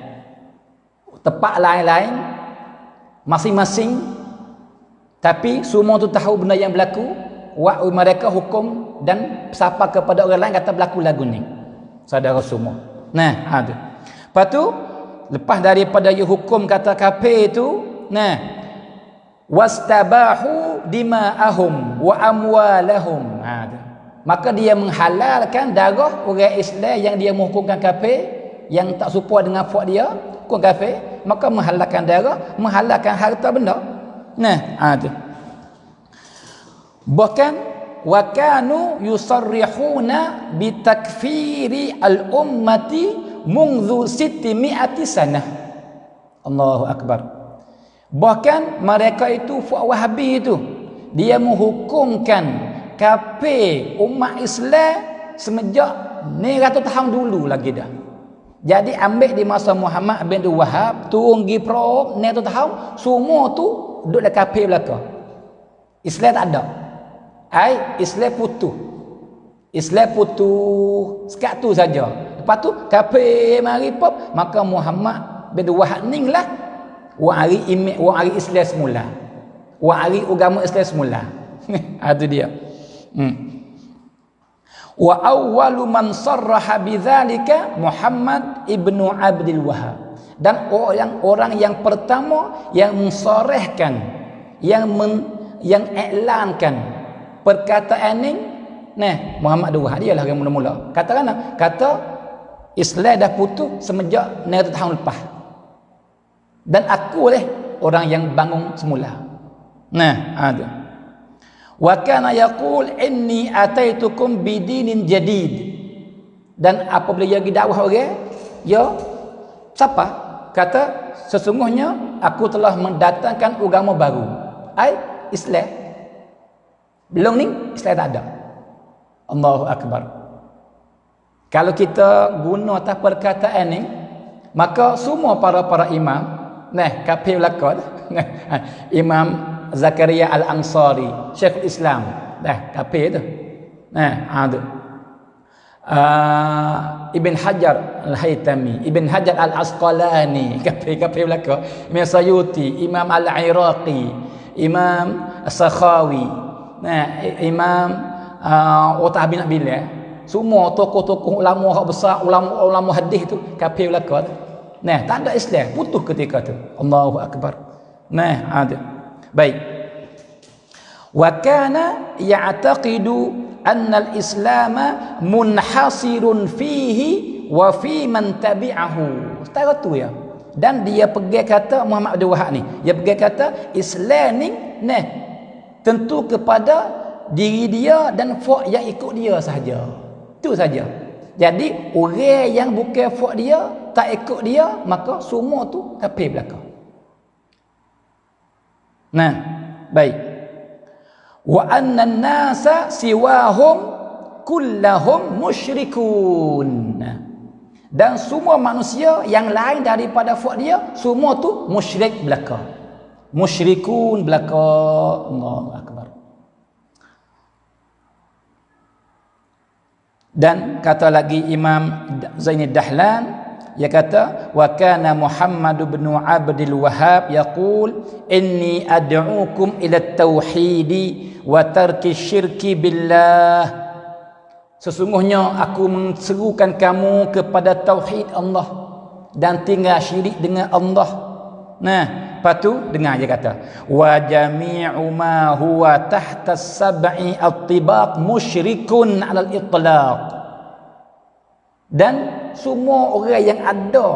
Speaker 1: Tempat lain-lain masing-masing, tapi semua tu tahu benda yang berlaku. Mereka hukum dan sapa kepada orang lain kata berlaku lagu ni. Saudara semua. Nah, ada. Lepas tu lepas daripada dia hukum kata kafir tu, nah, wastabahu dima'ahum wa amwalahum. Maka dia menghalalkan darah orang Islam yang dia menghukumkan kafir, yang tak serupa dengan puak dia, hukum kafir, maka menghalalkan darah, menghalalkan harta benda. Nah, ada. Bahkan wa kanu yusarrihuna bitakfiri al-ummati mungzu 600 sanah. Allahu akbar. Bahkan mereka itu fuak Wahabi itu, dia menghukumkan kafir umat Islam semenjak ni ratus tahun dulu lagi dah. Jadi ambil di masa Muhammad bin Abdul Wahab turun pergi Perak ni ratus tahun, semua tu duduk dalam kafir belaka. Islam tak ada. Islam putus. Islam putus sekat tu saja. Lepas tu kafir mari pop, maka Muhammad bin Abdul Wahab ni lah wari Islam semula. Wari agama Islam semula. Itu dia. Wa awwalu man sarraha bidzalika Muhammad ibnu Abdul Wahab. Dan orang yang pertama yang mensarehkan, yang iklankan perkataan ini, nah, Muhammad Abdul Wahab dialah yang mula-mula. Kata Islam dah putus semenjak 900 tahun lepas. Dan aku orang yang bangun semula. Nah, ada. Wa kana yaqul inni ataitukum bidinin jadid. Dan apabila dia pergi dakwah orang, ya siapa? Kata sesungguhnya aku telah mendatangkan agama baru. Islam. Belum ni Islam tak ada. Allahu akbar. Kalau kita guna atas perkataan ni, maka semua para imam, kafir belaka Imam Zakaria Al-Ansari, Syekhul Islam, kafir tu. Ada. Ibn Hajar Al-Haytami, Ibn Hajar Al-Asqalani, kafir belaka. Imam Sayuti, Imam Al-Iraqi, Imam As-Sakhawi, Imam Utah bin Abillah, semua tokoh-tokoh ulama besar, ulama hadis tu kafir belaka. Tak ada Islam, putus ketika tu. Allahu akbar. Ada. Baik. Wa kana ya'taqidu anna al-islam munhasirun fihi wa fi man tabi'ahu. Setara tu ya. Dan dia pergi kata Muhammad Abdul Wahab ni, dia pergi kata Islam ni tentu kepada diri dia dan fuak yang ikut dia sahaja. Itu saja. Jadi orang yang bukan fuak dia, tak ikut dia, maka semua tu kafir belaka. Baik. Wa anna an-nasa siwahum kullahum musyrikun. Dan semua manusia yang lain daripada fuak dia, semua tu musyrik belaka. Musyrikun belaka. Allahu akbar. Dan kata lagi Imam Zainud Dahlan, dia kata wa kana Muhammad bin Abdul Wahhab yaqul inni ad'ukum ila at-tauhid wa tarki syirki billah. Sesungguhnya aku menserukan kamu kepada tauhid Allah dan tinggal syirik dengan Allah. Lepas tu dengar dia kata wa jami'u ma huwa tahta as-sab'i at-tibaq musyrikun 'ala al-itlaq. Dan semua orang yang ada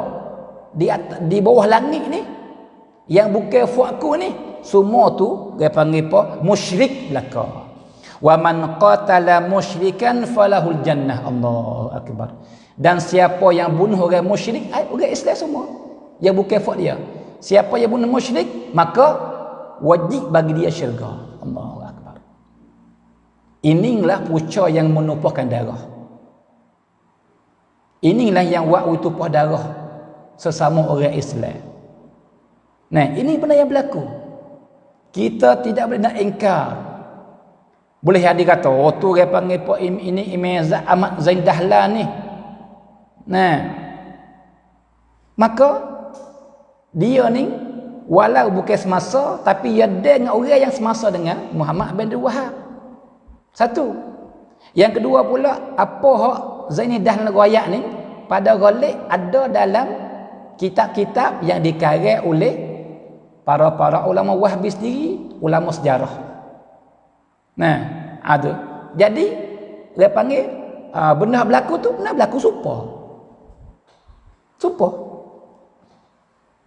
Speaker 1: di bawah langit ni, yang bukan fuakku ni, semua tu dia panggil apa? Musyrik belaka. Wa man qatala musyrikan falahul jannah. Allahu akbar. Dan siapa yang bunuh orang musyrik, orang Islam semua, yang bukan fuak dia, siapa yang bunuh musyrik, maka wajib bagi dia syurga. Allahu akbar. Inilah punca yang menumpahkan darah. Inilah yang buat tumpah darah sesama orang Islam. Ini benda yang berlaku. Kita tidak boleh nak ingkar. Boleh ada kata, oh tu dia panggil ini Imam Ahmad Zain Dahlan ni. Nah, maka dia ni walau bukan semasa tapi dia dengan orang yang semasa dengan Muhammad bin Abdul Wahhab. Satu. Yang kedua pula, apa hak Zain Dahlan royak ni pada ghalib ada dalam kitab-kitab yang dikarang oleh para ulama Wahhabi sendiri, ulama sejarah. Nah, ada. Jadi dia panggil benda berlaku tu benda berlaku serupa.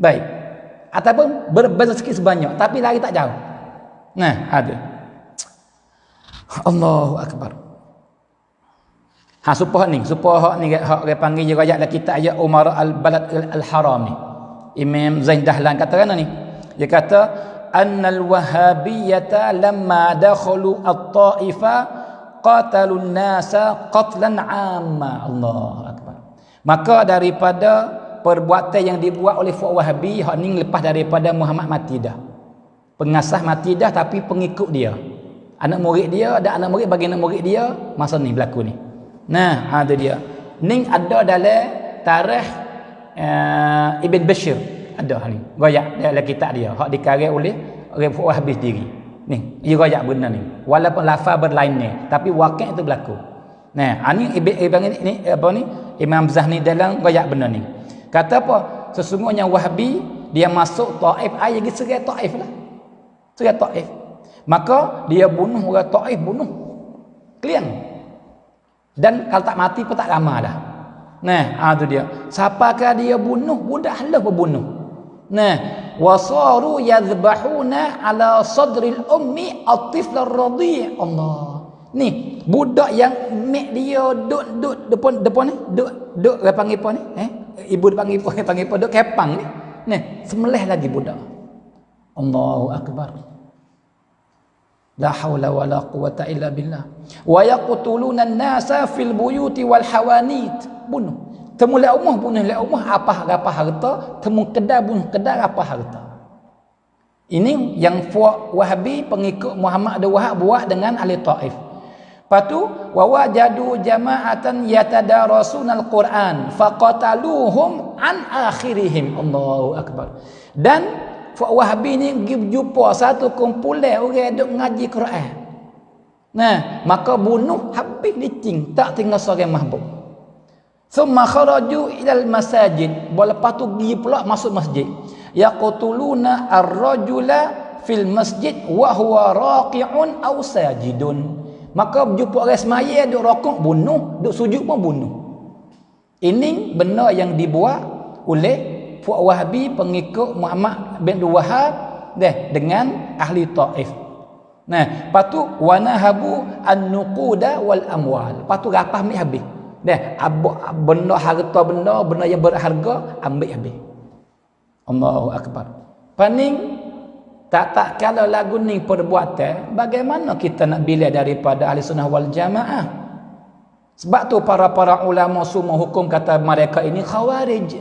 Speaker 1: Baik. Ataupun berbeza sikit sebanyak tapi lari tak jauh. Nah, ada. Allahu akbar. Serupa ni hak dia panggil je ayat dalam kitab ayat Umar al-Balad al-Haram ni. Imam Zain Dahlan kata kan ni. Dia kata annal wahhabiyata lamma dakhalu at-ta'ifa qatalun nasa qatlan amma. Allahu akbar. Maka daripada perbuatan yang dibuat oleh Fuad Wahabi hak ni lepas daripada Muhammad mati dah. Pengasas mati dah tapi pengikut dia. Anak murid dia dan anak murid bagi anak murid dia masa ni berlaku ni. Nah, ada dia. Ni ada dalam tarikh Ibn Bashir ada ni. Royak dalam kitab dia hak dikarang oleh Fuad Wahabi sendiri. Ni, dia royak benda ni. Walaupun lafaz berlain ni, tapi wakil itu berlaku. Nah, ini ni apa ni? Imam Zahni dalam royak benda ni. Kata apa? Sesungguhnya Wahabi dia masuk Taif, ai lagi serai Taif lah. Serai Taif. Maka dia bunuh orang Taif, bunuh. Kalian. Dan kalau tak mati pun tak lama dah. Nah, tu dia. Siapakah dia bunuh? Budak halah berbunuh. Nah, wasaru yadhbahuna ala sadril ummi at-tifl ar-radhi'. Allah. Ni, budak yang mek dia duk depan ni, duk dia panggil apa ni? Ibu dia panggil apa? Duk kepang ni. Nah, semelih lagi budak. Allahu akbar. La haula wala quwata illa billah. Wa yaqtuluna an-nasa fil buyuti wal hawanit. Bunuh. Temu la umah bunuh la umah apa harta, temu kedai bunuh kedai apa harta. Ini yang Fuad Wahabi pengikut Muhammad Abdul Wahhab buat dengan ahli Taif. Patu wa wajadu jama'atan yatadarasuna al-Quran faqataluhum an akhirihim. Allahu akbar. Dan Fuad Wahabi ni jumpa satu kumpulan orang duk ngaji Quran. Nah, maka bunuh habis dicing, tak tinggal seorang mahbub. Thumma kharaju ilal masajid. Lepas tu pergi pula masuk masjid. Yaqtuluna ar-rajula fil masjid wa huwa raqi'un aw sajidun. Maka berjumpa orang semaya duk rokok bunuh, duk sujud pun bunuh. Ini benda yang dibuat oleh Fuad Wahabi pengikut Muhammad bin Abdul Wahhab dengan ahli Taif. Nah, lepas tu wanahabu an-nuquda wal amwal. Lepas tu rapah ambil habis. Benda harta benda yang berharga ambil habis. Allahu akbar. Paning tak kalau lagu ni perbuatan, bagaimana kita nak bila daripada ahli sunnah wal jamaah? Sebab tu para ulama semua hukum kata mereka ini khawarij.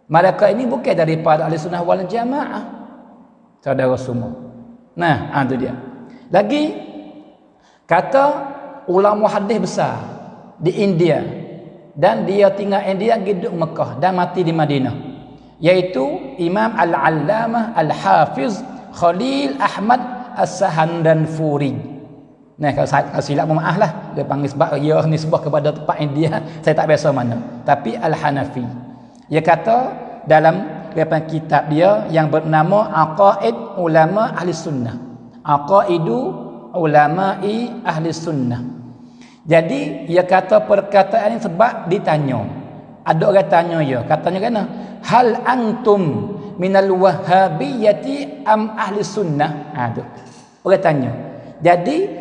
Speaker 1: Mereka ini bukan daripada ahli sunnah wal jamaah. Saudara semua. Nah, itu dia. Lagi kata ulama hadis besar di India dan dia tinggal India hidup Mekah dan mati di Madinah, yaitu Imam Al-Allamah Al-Hafiz Khalil Ahmad As-Sahandanfuri. Nah, kalau silap maaf lah, dia panggil sebab ia nisbah kepada tempat India, saya tak biasa mana. Tapi Al-Hanafi. Dia kata dalam kitab dia yang bernama Aqaid Ulama Ahli Sunnah. Aqaidu Ulama'i Ahli Sunnah. Jadi dia kata perkataan ini sebab ditanya. Ada orang tanya dia, katanya kena, hal antum minal wahhabiyyati am ahli sunnah? Tu. Orang tanya. Jadi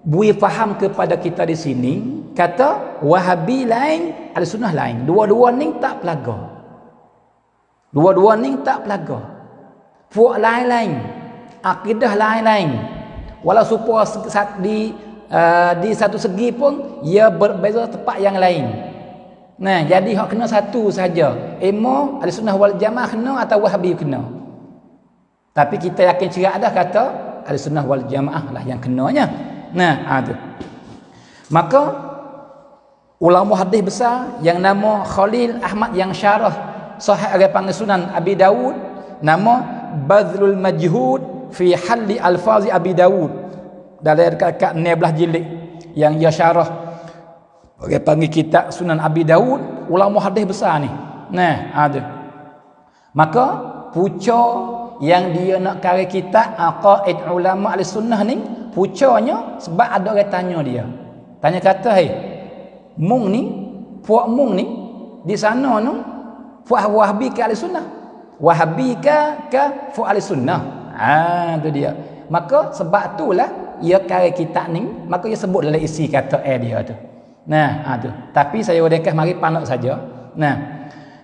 Speaker 1: bui faham kepada kita di sini, kata Wahabi lain, ahli sunnah lain. Dua-dua ni tak pelaga. Dua-dua ni tak pelaga. Fuad lain-lain, akidah lain-lain. Walau supaya di satu segi pun ia berbeza tempat yang lain. Nah, jadi hak kena satu saja. Emo ahli sunnah wal jamaah kena atau Wahabi kena. Tapi kita yakin cerak dah kata ahli sunnah wal jamaah lah yang kenanya. Tu. Maka ulama hadis besar yang nama Khalil Ahmad yang syarah Sahih ada panggil Sunan Abi Dawud, nama Badlul Majhud fi Halli Alfazi Abi Dawud. Dalam dekat 16 jilid yang ia syarah dia panggil kitab Sunan Abi Dawud, ulama hadis besar ni. Ada. Maka puca yang dia nak karya kitab aqaid ulama ahli sunnah ni, pucanya sebab ada orang tanya dia. Tanya kata, "Hei, mung ni, puak mung ni di sana tu puak Wahabi ke ahli sunnah? Wahabi ke puak ahli sunnah?" Tu dia. Maka sebab itulah ia karya kitab ni, maka ia sebut dalam isi kata dia tu. Tu. Tapi saya udah mari pandak saja.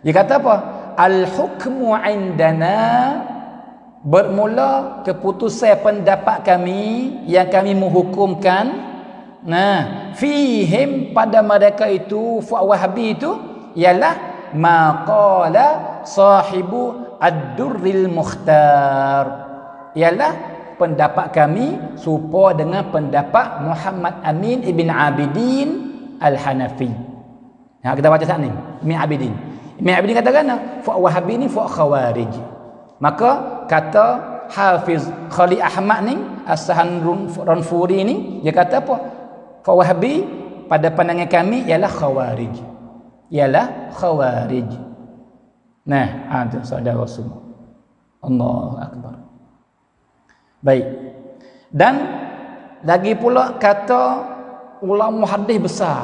Speaker 1: Dia kata apa? Al-hukmu indana, bermula keputusan pendapat kami yang kami menghukumkan fihim pada mereka itu fuq Wahabi itu ialah maqala sahibu ad-durril mukhtar, ialah pendapat kami serupa dengan pendapat Muhammad Amin ibn Abidin Al-Hanafi. Kita baca saat ni Ibn Abidin. Ibn Abidin kata kan fuq Wahabi ni fuq Khawarij. Maka kata Hafiz Khalil Ahmad ni As-Sahanranfuri ni, dia kata apa? Fuq Wahabi pada pandangan kami ialah Khawarij. Ialah Khawarij. Ada saudara semua. Allahu Akbar. Baik. Dan lagi pula kata ulama hadis besar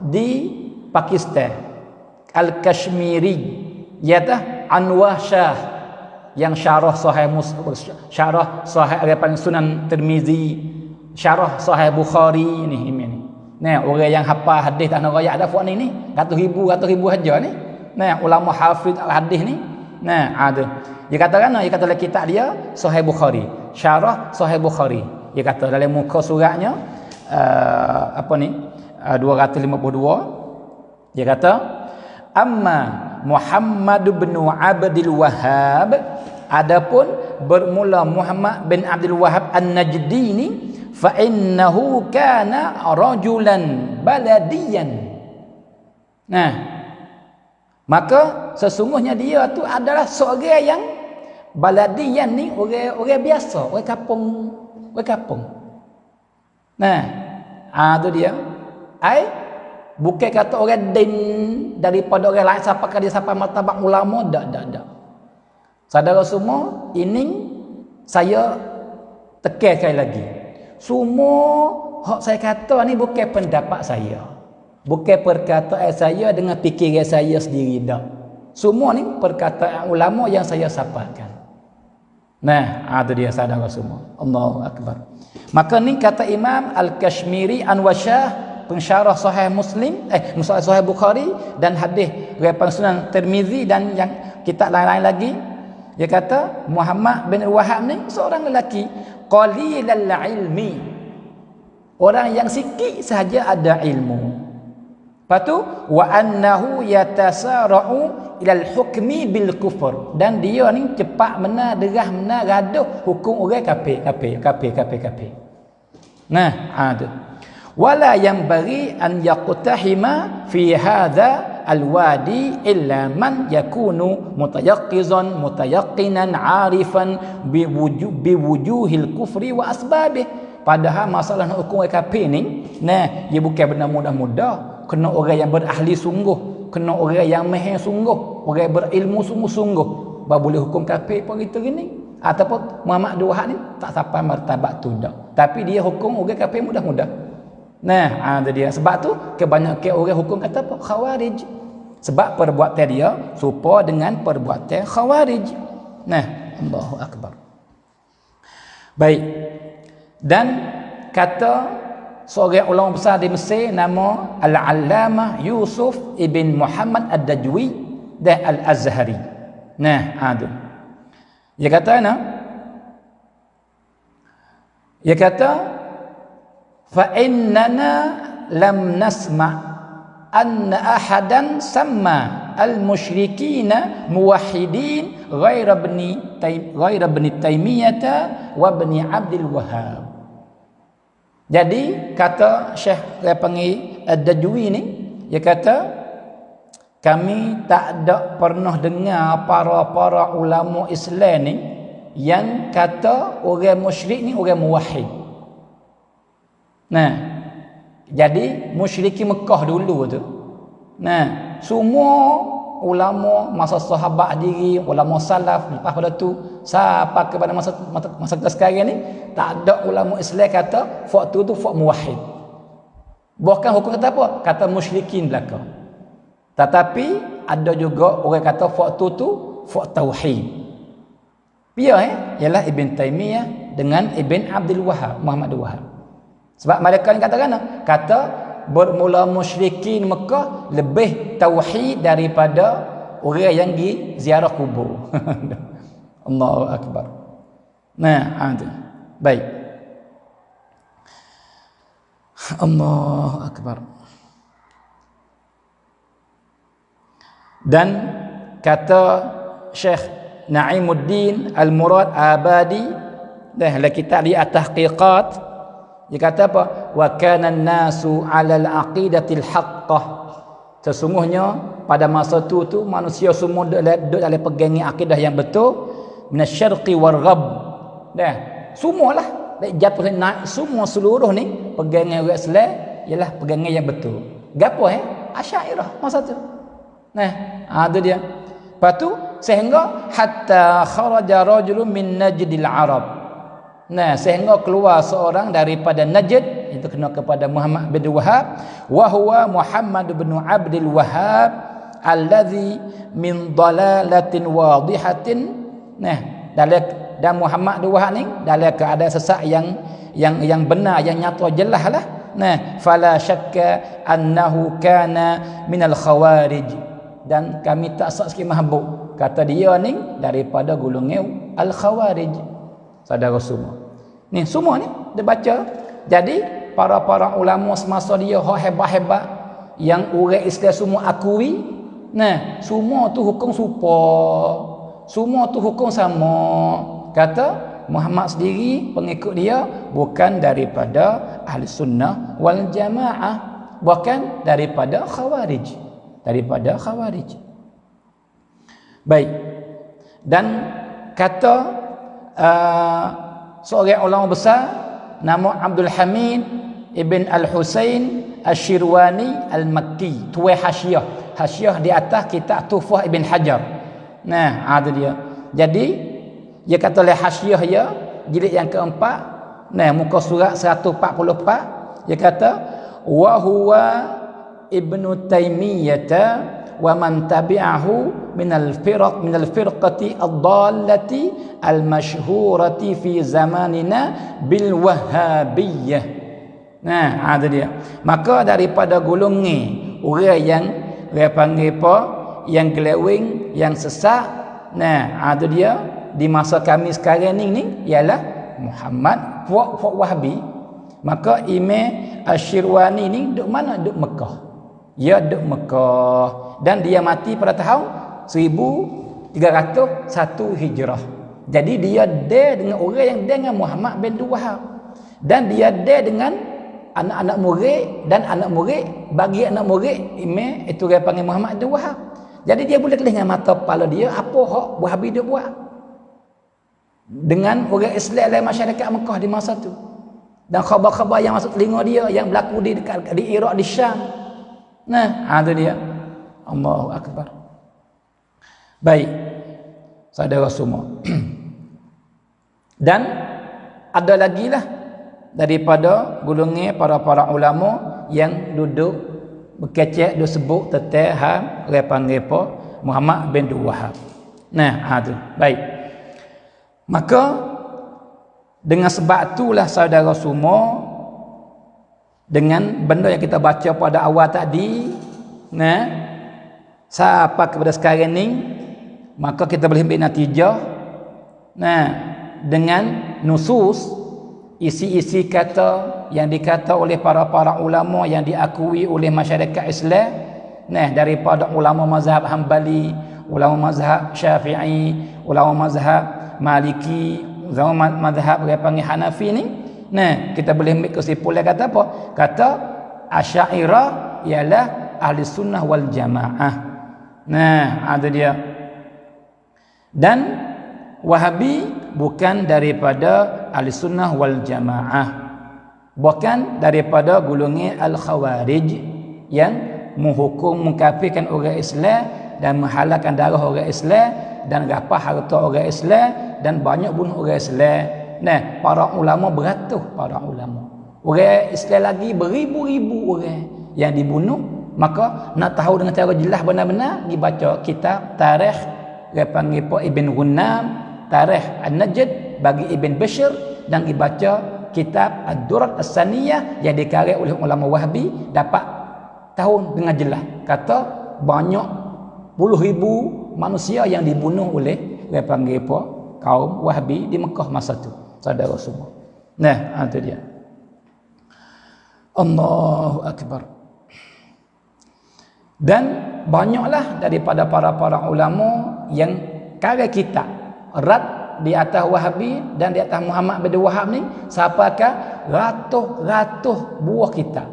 Speaker 1: di Pakistan, Al-Kashmiri, iaitu Anwar Shah yang syarah Sahih Muslim, syarah Sahih Al Sunan Tirmizi, syarah Sahih Bukhari ni. Orang yang hafal hadis tak nak royak ada fuak ni ratus ribu saja ni. Ulama hafiz al-hadis ni. Ada. Dia kata kan, dia kata dalam kitab dia Sahih Bukhari, syarah Sahih Bukhari. Dia kata dalam muka suratnya 252, dia kata amma Muhammad bin Abdul Wahhab, adapun bermula Muhammad bin Abdul Wahhab An-Najdi ni, fa innahu kana rajulan baladiyan. Maka sesungguhnya dia tu adalah seorang yang baladiyan ni, orang biasa, orang kampung. Tu dia. Bukan kata orang din daripada orang lain siapakah dia sampai martabat ulama, tak. Saudara semua, ini saya tekankan lagi. Semua hak saya kata ni bukan pendapat saya. Bukan perkataan saya dengan fikiran saya sendiri, tak. Semua ni perkataan ulama yang saya sampaikan. Itu dia saudara semua. Allahu Akbar. Maka ni kata Imam Al-Kashmiri Anwar Shah, pensyarah Sahih Muslim, Sahih Bukhari dan hadis riwayat Sunan Tirmizi dan yang kitab lain-lain lagi. Dia kata Muhammad bin Wahab ni seorang lelaki qalilal ilmi, orang yang sikit sahaja ada ilmu. Lepas tu wa annahu yatasara'u ilal hukmi bil kufur, dan dia ni cepat derah gaduh hukum orang kafir. Ada. Wala yanbaghi an yaqtahima fi hadha alwadi illa man yakunu mutayaqqinan 'arifan biwujuhil kufri wa asbabih. Padahal masalah nak hukum kafir ni, dia bukan benda mudah-mudah. Kena orang yang berahli sungguh, kena orang yang mahir sungguh, orang berilmu sungguh-sungguh baru boleh hukum kafir pun gitu gini. Ataupun Muhammad Duhak ni tak sampai martabat tu dah, tapi dia hukum orang kafir mudah-mudah. Itu dia. Sebab tu kebanyakan orang hukum kata apa? Khawarij. Sebab perbuatan dia serupa dengan perbuatan Khawarij. Allahu Akbar. Baik. Dan kata seorang ulama besar di Mesir nama Al-Allamah Yusuf ibn Muhammad Ad-Dajwi dan Al-Azhari. Itu. Dia kata fa innana lam nasma' anna ahadan samma al-musyrikina muwahhidin ghaira ibn Taimiyah wa ibn Abdul Wahhab. Jadi kata Syekh dia panggil Ad-Dajwi ni, dia kata kami tak ada pernah dengar para ulama Islam ni yang kata orang musyrik ni orang muwahhid. Nah, jadi musyrikin Mekah dulu tu, nah, semua ulama masa sahabat diri, ulama salaf lepas pada tu sampai kepada masa kita sekarang ni, tak ada ulama Islam kata fak tu fak muwahhid. Bahkan hukum kata apa? Kata musyrikin belaka. Tetapi ada juga orang kata fak tu fak tauhid. Dia ialah Ibn Taymiyah dengan Ibn Abdul Wahhab, Muhammad Wahhab. Sebab mereka ni kata bermula musyrikin Mekah lebih tauhid daripada orang yang pergi ziarah kubur. Allahu akbar. Nah, ada. Baik. Allahu akbar. Dan kata Syekh Na'imuddin Al-Murad Abadi dalam kitab li at-tahqiqat, dia kata apa? Wa kana an-nasu 'ala al-aqidatil haqqah. Sesungguhnya pada masa tu manusia semua duduk dalam pegangan akidah yang betul, minasyarqi war-ghab. Dah, semualah jatuh naik semua seluruh ni pegangan orang Islam ialah pegangan yang betul. Gapo Asy'ariyah masa tu. Nah, ada dia. Lepas tu sehingga hatta kharaja rajulun min najdil arab. Nah, sehingga keluar seorang daripada Najd, itu kena kepada Muhammad bin Wahhab, wa huwa Muhammad bin Abdul Wahhab allazi min dalalatin wadihatin. Nah, dan Muhammad bin Wahhab ni dalam keadaan sesat yang benar, yang nyata jelas lah. Nah, fala syakka annahu kana minal khawarij. Dan kami tak sak sikit mahbub, kata dia ni daripada golongan al-khawarij. Saudara semua ni, semua ni dia baca. Jadi para ulama semasa dia hebat-hebat yang orang Islam semua akui, nah, semua tu hukum serupa, semua tu hukum sama. Kata Muhammad sendiri, pengikut dia bukan daripada ahli sunnah wal jamaah, bukan daripada khawarij. Baik. Dan kata seorang ulama besar nama Abdul Hamid Ibn Al-Husain Asy-Syirwani Al-Makki, tuai hasyiah di atas kitab Tuhfah Ibn Hajar. Nah, ada dia. Jadi dia kata oleh hasyiah dia jilid yang keempat, nah, muka surat 144, dia kata wa huwa Ibnu Taymiyah wa man tabi'ahu min al-firqati ad-dallati al-masyhurati fi zamanina bil wahhabiyyah. Nah, ada dia. Maka daripada golongan orang yang dia panggil apa? Yang gelewing, yang sesat. Nah, ada dia di masa kami sekarang ni ialah Muhammad Wahhabi. Maka Imam Asy-Syirwani ni duduk mana? Duduk Mekah. Dia duduk Mekah dan dia mati pada tahun 1301 Hijrah. Jadi dia dengan orang yang dengan Muhammad bin Wahhab, dan dia dengan anak-anak murid, dan anak murid bagi anak murid Imam itu dia panggil Muhammad bin Wahhab. Jadi dia boleh lihat dengan mata kepala dia apa hak Wahhabi dia buat dengan orang Islam dalam masyarakat Mekah di masa tu, dan khabar-khabar yang masuk telinga dia yang berlaku di Iraq, di Syam. Nah, ada dia. Allahu akbar. Baik, saudara semua. Dan ada lagi lah daripada golongan para ulama yang duduk berkecek, duduk sebut tentang repa Muhammad bin Wahhab. Nah, ada. Baik. Maka dengan sebab itulah saudara semua, dengan benda yang kita baca pada awal tadi, nah, sampai kepada sekarang ni, maka kita boleh ambil natijah, nah, dengan nusus, isi-isi kata yang dikata oleh para ulama yang diakui oleh masyarakat Islam, nah, daripada ulama mazhab Hambali, ulama mazhab Syafi'i, ulama mazhab Maliki, ulama mazhab yang panggil Hanafi ni,
Speaker 2: Nah, kita boleh ambil kesimpulan kata apa? Kata Asy'ariyah ialah ahli sunnah wal jamaah. Nah, ada dia. Dan Wahabi bukan daripada ahli sunnah wal jamaah, bukan daripada golongan al-khawarij yang menghukum mengkafirkan orang Islam dan menghalalkan darah orang Islam dan rapah harta orang Islam dan banyak bunuh orang Islam. Nah, para ulama beratus para ulama. Orang Islam lagi beribu-ribu orang yang dibunuh. Maka nak tahu dengan cara jelas benar-benar dibaca kitab tarikh panggil Ibn Ghunnam, tarikh An-Najd bagi Ibn Bishr, dan dibaca kitab Ad-Durat As-Saniyah yang dikarya oleh ulama Wahhabi, dapat tahu dengan jelas kata banyak puluh ribu manusia yang dibunuh oleh panggil kaum Wahhabi di Mekah masa tu, saudara semua. Nah, itu dia. Allahu Akbar. Dan banyaklah daripada para ulama yang karya kitab rad di atas Wahhabi dan di atas Muhammad bin Wahab ni, siapakah ratus-ratus buah kitab.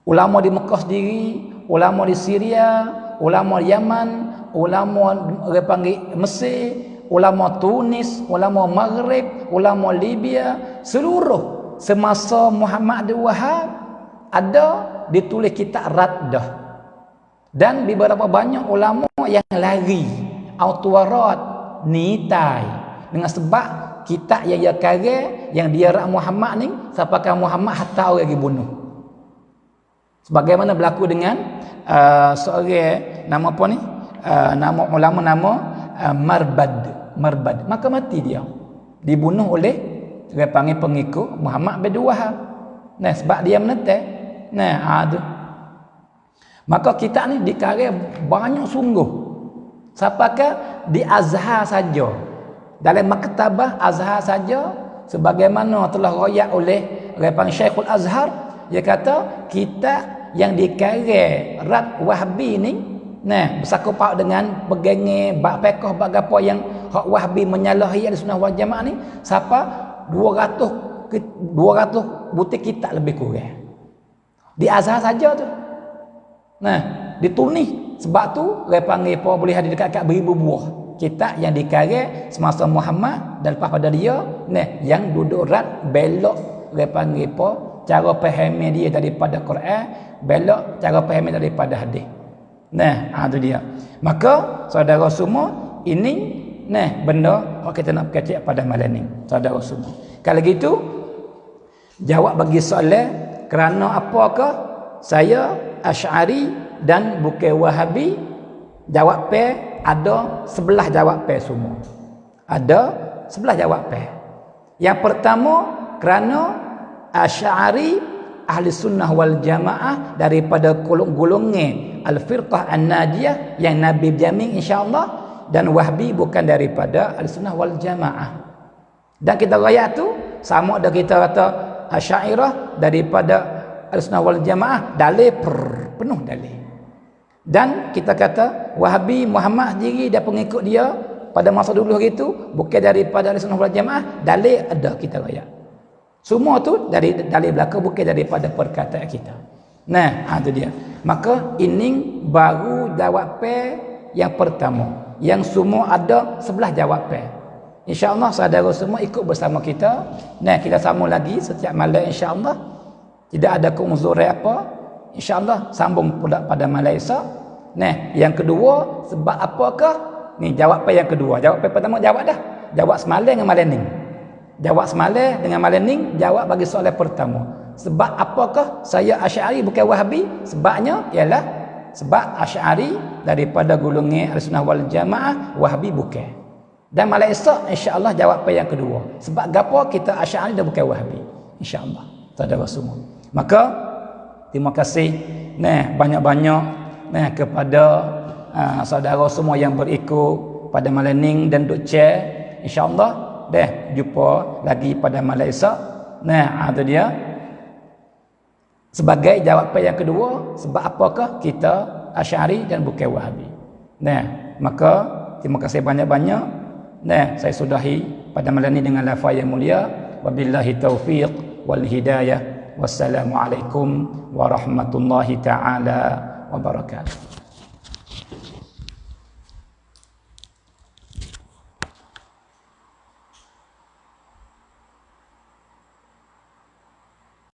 Speaker 2: Ulama di Mekah sendiri, ulama di Syria, ulama di Yaman, ulama panggil Mesir, ulama Tunis, ulama Maghrib, ulama Libya, seluruh semasa Muhammad bin Wahab ada ditulis kitab raddah. Dan beberapa banyak ulama yang lari autowarat nitai dengan sebab kitab yang dia karya yang dia rak Muhammad ni, siapakah Muhammad hatta orang lagi bunuh. Sebagaimana berlaku dengan seorang nama apa ni, nama ulama nama Marbad, maka mati dia, dibunuh oleh dia panggil pengikut Muhammad bin Wahab. Nah, sebab dia menentang. Nah, ada. Maka kitab ni dikarya banyak sungguh. Siapakah di Azhar saja, dalam maktabah Azhar saja, sebagaimana telah royak oleh Syekhul Azhar, dia kata kitab yang dikarya rad Wahhabi ni, nah, bersakupak dengan pegangnya bab fiqh bab apa yang hak Wahhabi menyalahi Ahlussunnah wal Jamaah ni, siapa 200 butir kitab lebih kurang di Azhar saja tu. Nah, ditulis sebab tu dia panggil apa, boleh ada dekat beribu buah kitab yang dikarya semasa Muhammad dan lepas pada dia, nah, yang duduk rad belok dia panggil apa, cara faham dia daripada Quran, belok cara faham daripada hadis. Nah, itu dia. Maka saudara semua, ini nah benda kita nak kecek pada malam ni, saudara semua. Kalau gitu jawab bagi soalan kerana apakah saya Asy'ari dan bukan Wahhabi, jawab pe ada 11 jawab pe semua. Ada 11 jawab pe. Yang pertama, kerana Asy'ari ahli sunnah wal jamaah daripada golongan al-firqah an-najiyah yang Nabi jamin insya-Allah, dan Wahhabi bukan daripada ahli sunnah wal jamaah. Dan kita raya tu sama ada kita kata Asy'ariyah daripada Ahlussunnah wal Jamaah, dalil penuh dalil. Dan kita kata Wahhabi Muhammad sendiri dan pengikut dia pada masa dulu itu bukan daripada Ahlussunnah wal Jamaah, dalil ada kita raya. Semua tu dari dalil belaka, bukan daripada perkataan kita. Nah, itu dia. Maka ini baru jawapan yang pertama. Yang semua ada 11 jawapan. Insya-Allah saudara semua ikut bersama kita. Nah, kita sambung lagi setiap malam insya-Allah. Tidak ada keunzuran apa, insya-Allah sambung pula pada malam esok. Nah, yang kedua, sebab apakah? Ni jawapan yang kedua. Jawapan pertama jawab dah. Jawab semalam dengan malam ni. Jawab semalam dengan malam ni, jawab bagi soalan pertama. Sebab apakah saya Asy'ari bukan Wahhabi? Sebabnya ialah sebab Asy'ari daripada golongan Ahlussunnah wal Jamaah, Wahhabi bukan. Dan malam esok insya-Allah jawapan yang kedua. Sebab gapo kita Asy'ari dan bukan Wahhabi. Insya-Allah. Saudara semua. Maka terima kasih banyak-banyak kepada saudara semua yang berikut pada malam ni dan duk share. Insya-Allah jumpa lagi pada malam esok. Nah, itu dia. Sebagai jawapan yang kedua, sebab apakah kita Asy'ari dan bukan Wahhabi. Nah, maka terima kasih banyak-banyak. Nah, saya sudahi pada malam ini dengan lafaz yang mulia. wabillahi taufiq wal hidayah. Wassalamualaikum warahmatullahi taala wabarakatuh.